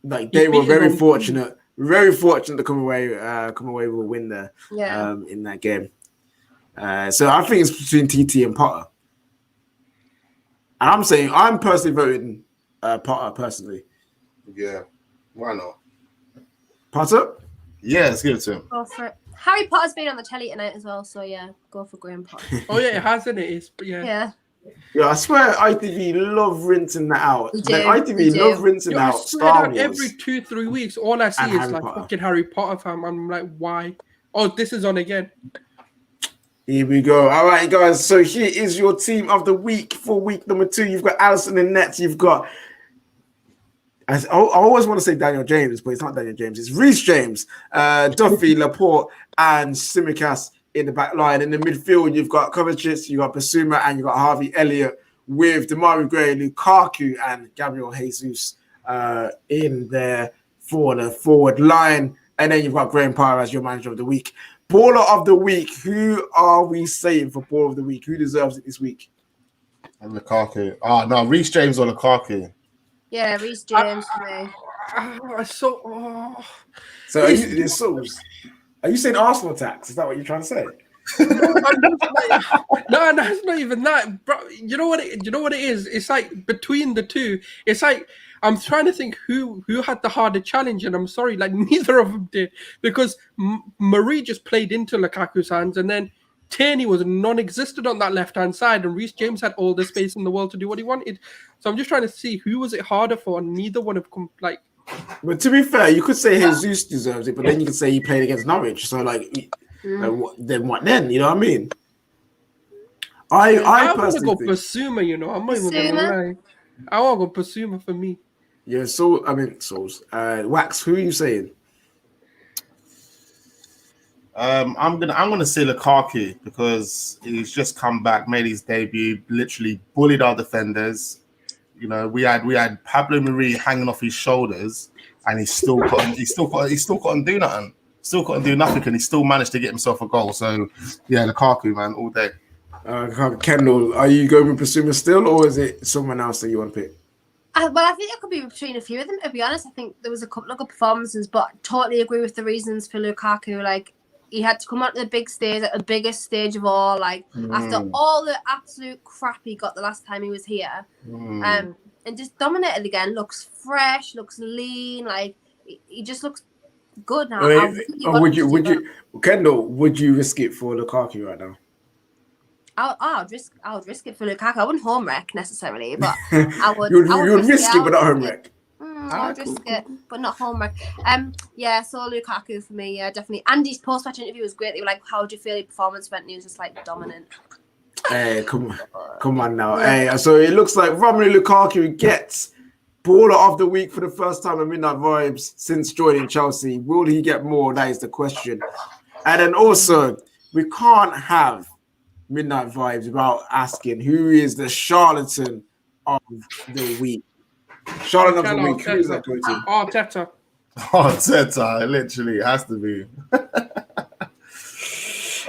like they were very fortunate. Very fortunate to come away with a win there in that game. So I think it's between TT and Potter. And I'm personally voting Potter personally. Yeah. Why not? Potter? Yeah, let's give it to him. Go for it. Harry Potter's been on the telly tonight as well, so yeah, go for Graham Potter. Oh yeah, it has and it is. But yeah. Yeah, I swear ITV love rinsing that out. ITV love rinsing out Star Wars. Every 2-3 weeks, all I see is like fucking Harry Potter fam. I'm like, why? Oh, this is on again. Here we go. All right, guys. So here is your team of the week for week number 2. You've got Alisson in nets. You've got. I always want to say Daniel James, but it's not Daniel James. It's Reece James, Duffy, Laporte, and Tsimikas in the back line. In the midfield, you've got Kovacic, you've got Basuma, and you've got Harvey Elliott with Damari Gray, Lukaku, and Gabriel Jesus in there for the forward line. And then you've got Graham Potter as your manager of the week. Baller of the week. Who are we saying for baller of the week? Who deserves it this week? And Lukaku. No, Reece James or Lukaku. Yeah, Reece James for me. So are you saying Arsenal tax? Is that what you're trying to say? No, it's not even that, bro. You know what it is? It's like between the two. It's like I'm trying to think who had the harder challenge, and I'm sorry, like neither of them did, because Marie just played into Lukaku's hands, and then Tierney was non-existent on that left-hand side, and Reece James had all the space in the world to do what he wanted. So I'm just trying to see who was it harder for, and neither one have come like. But to be fair, you could say Jesus deserves it, but then you could say he played against Norwich. So then what then? You know what I mean? I want to go think... Basuma. You know, I'm not even gonna lie. I want to go Basuma for me. Yeah, Souls. Wax, who are you saying? I'm gonna say Lukaku because he's just come back, made his debut, literally bullied our defenders. You know, we had Pablo Mari hanging off his shoulders, and he still couldn't do nothing. Still couldn't do nothing, and he still managed to get himself a goal. So yeah, Lukaku, man, all day. Kendall, are you going with Basuma still, or is it someone else that you want to pick? Well, I think it could be between a few of them, to be honest. I think there was a couple of good performances, but totally agree with the reasons for Lukaku. Like, he had to come onto the big stage, at the biggest stage of all, like, after all the absolute crap he got the last time he was here, and just dominated again. Looks fresh, looks lean, like, he just looks good now. Would you, Kendall, would you risk it for Lukaku right now? I would risk it for Lukaku. I wouldn't home wreck necessarily, but I would. you would risk it, but not home wreck. I would risk it, but not home wreck. Yeah, so Lukaku for me, yeah, definitely. Andy's post-match interview was great. They were like, "How do you feel your performance went?" And he was just like dominant. Hey, come on now. Yeah. Hey, so it looks like Romelu Lukaku gets baller of the week for the first time in Midnight Vibes since joining Chelsea. Will he get more? That is the question. And then also, we can't have Midnight Vibes without asking who is the charlatan of the week. Charlatan of the week. Who is that going to? Arteta. It literally has to be.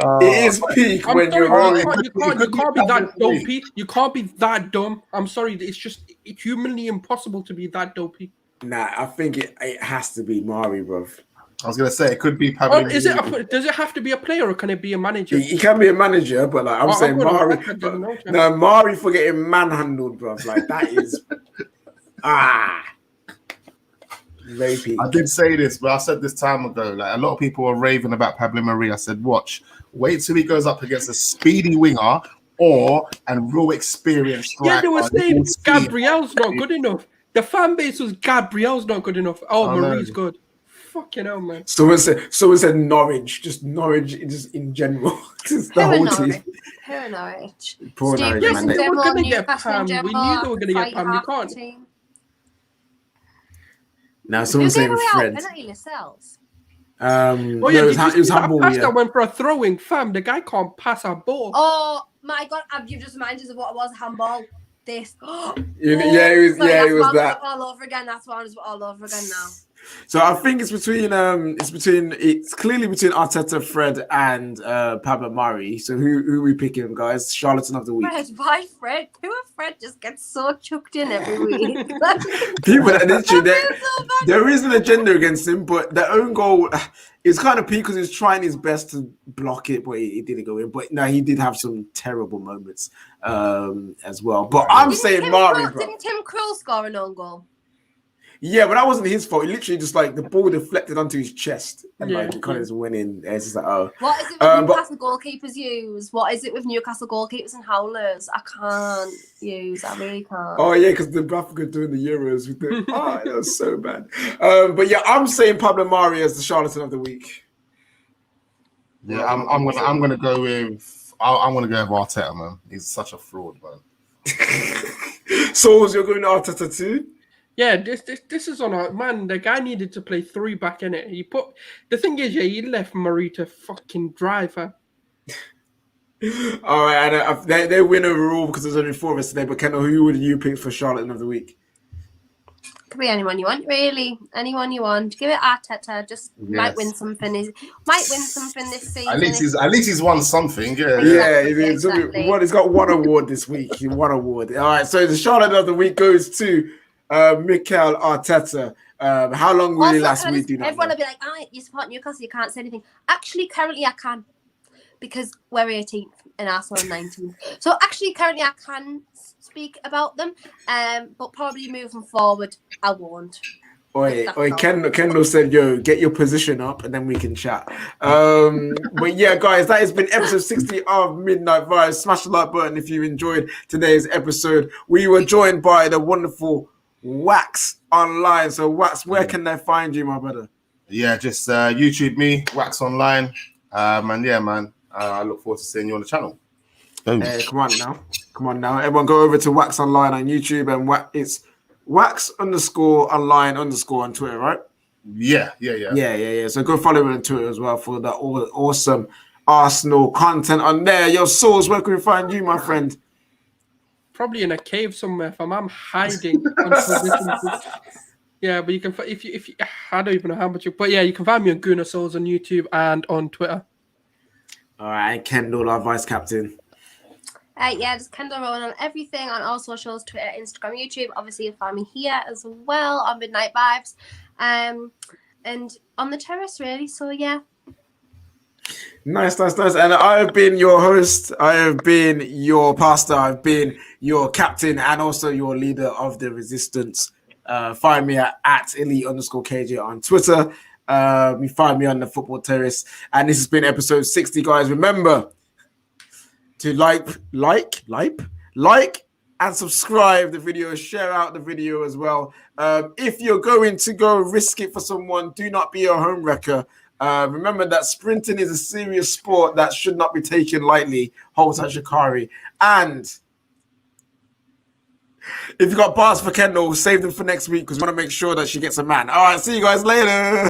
It is peak when you're wrong. You can't be that dopey. You can't be that dumb. I'm sorry. It's humanly impossible to be that dopey. Nah, I think it has to be Mari, bro. I was gonna say it could be Pablo. Does it have to be a player or can it be a manager? He can be a manager, but like I'm saying, Mari. Mari for getting manhandled, bro. Like that is very peak. I did say this, but I said this time ago. Like a lot of people are raving about Pablo Mari. I said, wait till he goes up against a speedy winger and real experienced striker. Yeah, they were saying Gabriel's not good enough. The fan base was Gabriel's not good enough. Mari's good. Fucking hell, man. So we said Norwich, just in general. Just the whole team. Poor Norwich. Poor Norwich, yes, man. they were going to get Pam. We knew they were going to get Pam. You can't. Now someone's saying Fred. Penalty yourselves. It was handball. Pass that went for a throwing, fam. The guy can't pass a ball. Oh my god! You've just reminded us of what it was. Handball. This. It was that. All over again. That's why it's all over again now. So I think it's clearly between Arteta, Fred, and Pablo Mari. So who are we picking, guys? Charlatan of the week. Fred, why Fred? Poor Fred just gets so chucked in every week. People literally there is an agenda against him, but their own goal is kind of peak because he's trying his best to block it, but he didn't go in. But no, he did have some terrible moments as well. But I'm saying Mari, bro. Didn't Tim Krul score an own goal? Yeah, but that wasn't his fault. He literally just like the ball deflected onto his chest and like he kind of just went in. It's just like, oh. What is it with Newcastle goalkeepers use? What is it with Newcastle goalkeepers and howlers? I can't use. I really can't. Oh yeah, because the Africa doing the Euros with the that was so bad. But yeah, I'm saying Pablo Mari as the charlatan of the week. Yeah, I'm gonna go with Arteta, man. He's such a fraud, man. Souls, you're going to Arteta too? Yeah, this is on a man. The guy needed to play 3 back in it. The thing is, he left Murray to fucking drive her. All right, and they win overall because there's only 4 of us today. But Kendall, who would you pick for charlatan of the week? Could be anyone you want, really. Anyone you want. Give it Arteta. Just might win something. Might win something this season. At least he's won something. Yeah. Exactly. He's got 1 award this week. He won award. All right, so the charlatan of the week goes to Mikel Arteta. How long will he last week? Everyone will be like, you support Newcastle, you can't say anything. Actually, currently I can, because we're 18th and Arsenal are 19th. So actually, currently I can speak about them, but probably moving forward, I won't. Kendall said, yo, get your position up and then we can chat. But yeah, guys, that has been episode 60 of Midnight Vibes. Smash the like button if you enjoyed today's episode. We were joined by the wonderful Wax Online. So Wax, where can they find you, my brother? Yeah, just YouTube me, Wax Online. And yeah, man, I look forward to seeing you on the channel. Hey, come on now. Everyone go over to Wax Online on YouTube, and it's wax_online_ on Twitter, right? Yeah. So go follow me on Twitter as well for that awesome Arsenal content on there. Yo, Sauls, where can we find you, my friend? Probably in a cave somewhere. Fam, I'm hiding on position. Yeah, but you can if you I don't even know how much but yeah, you can find me on Gunnar Souls on YouTube and on Twitter. All right, Kendall, our vice captain. Yeah, just Kendall Rowan on everything on all socials, Twitter, Instagram, YouTube. Obviously, you'll find me here as well on Midnight Vibes, and on the terrace, really. So yeah. Nice. And I've been your host. I have been your pastor. I've been your captain and also your leader of the resistance. Find me at elite_KJ on Twitter. You find me on the Football Terrace. And this has been episode 60, guys. Remember to like and subscribe the video. Share out the video as well. If you're going to go risk it for someone, do not be a home wrecker. Remember that sprinting is a serious sport that should not be taken lightly. Hold Shikari. And if you got bars for Kendall, save them for next week because we want to make sure that she gets a man. All right, see you guys later.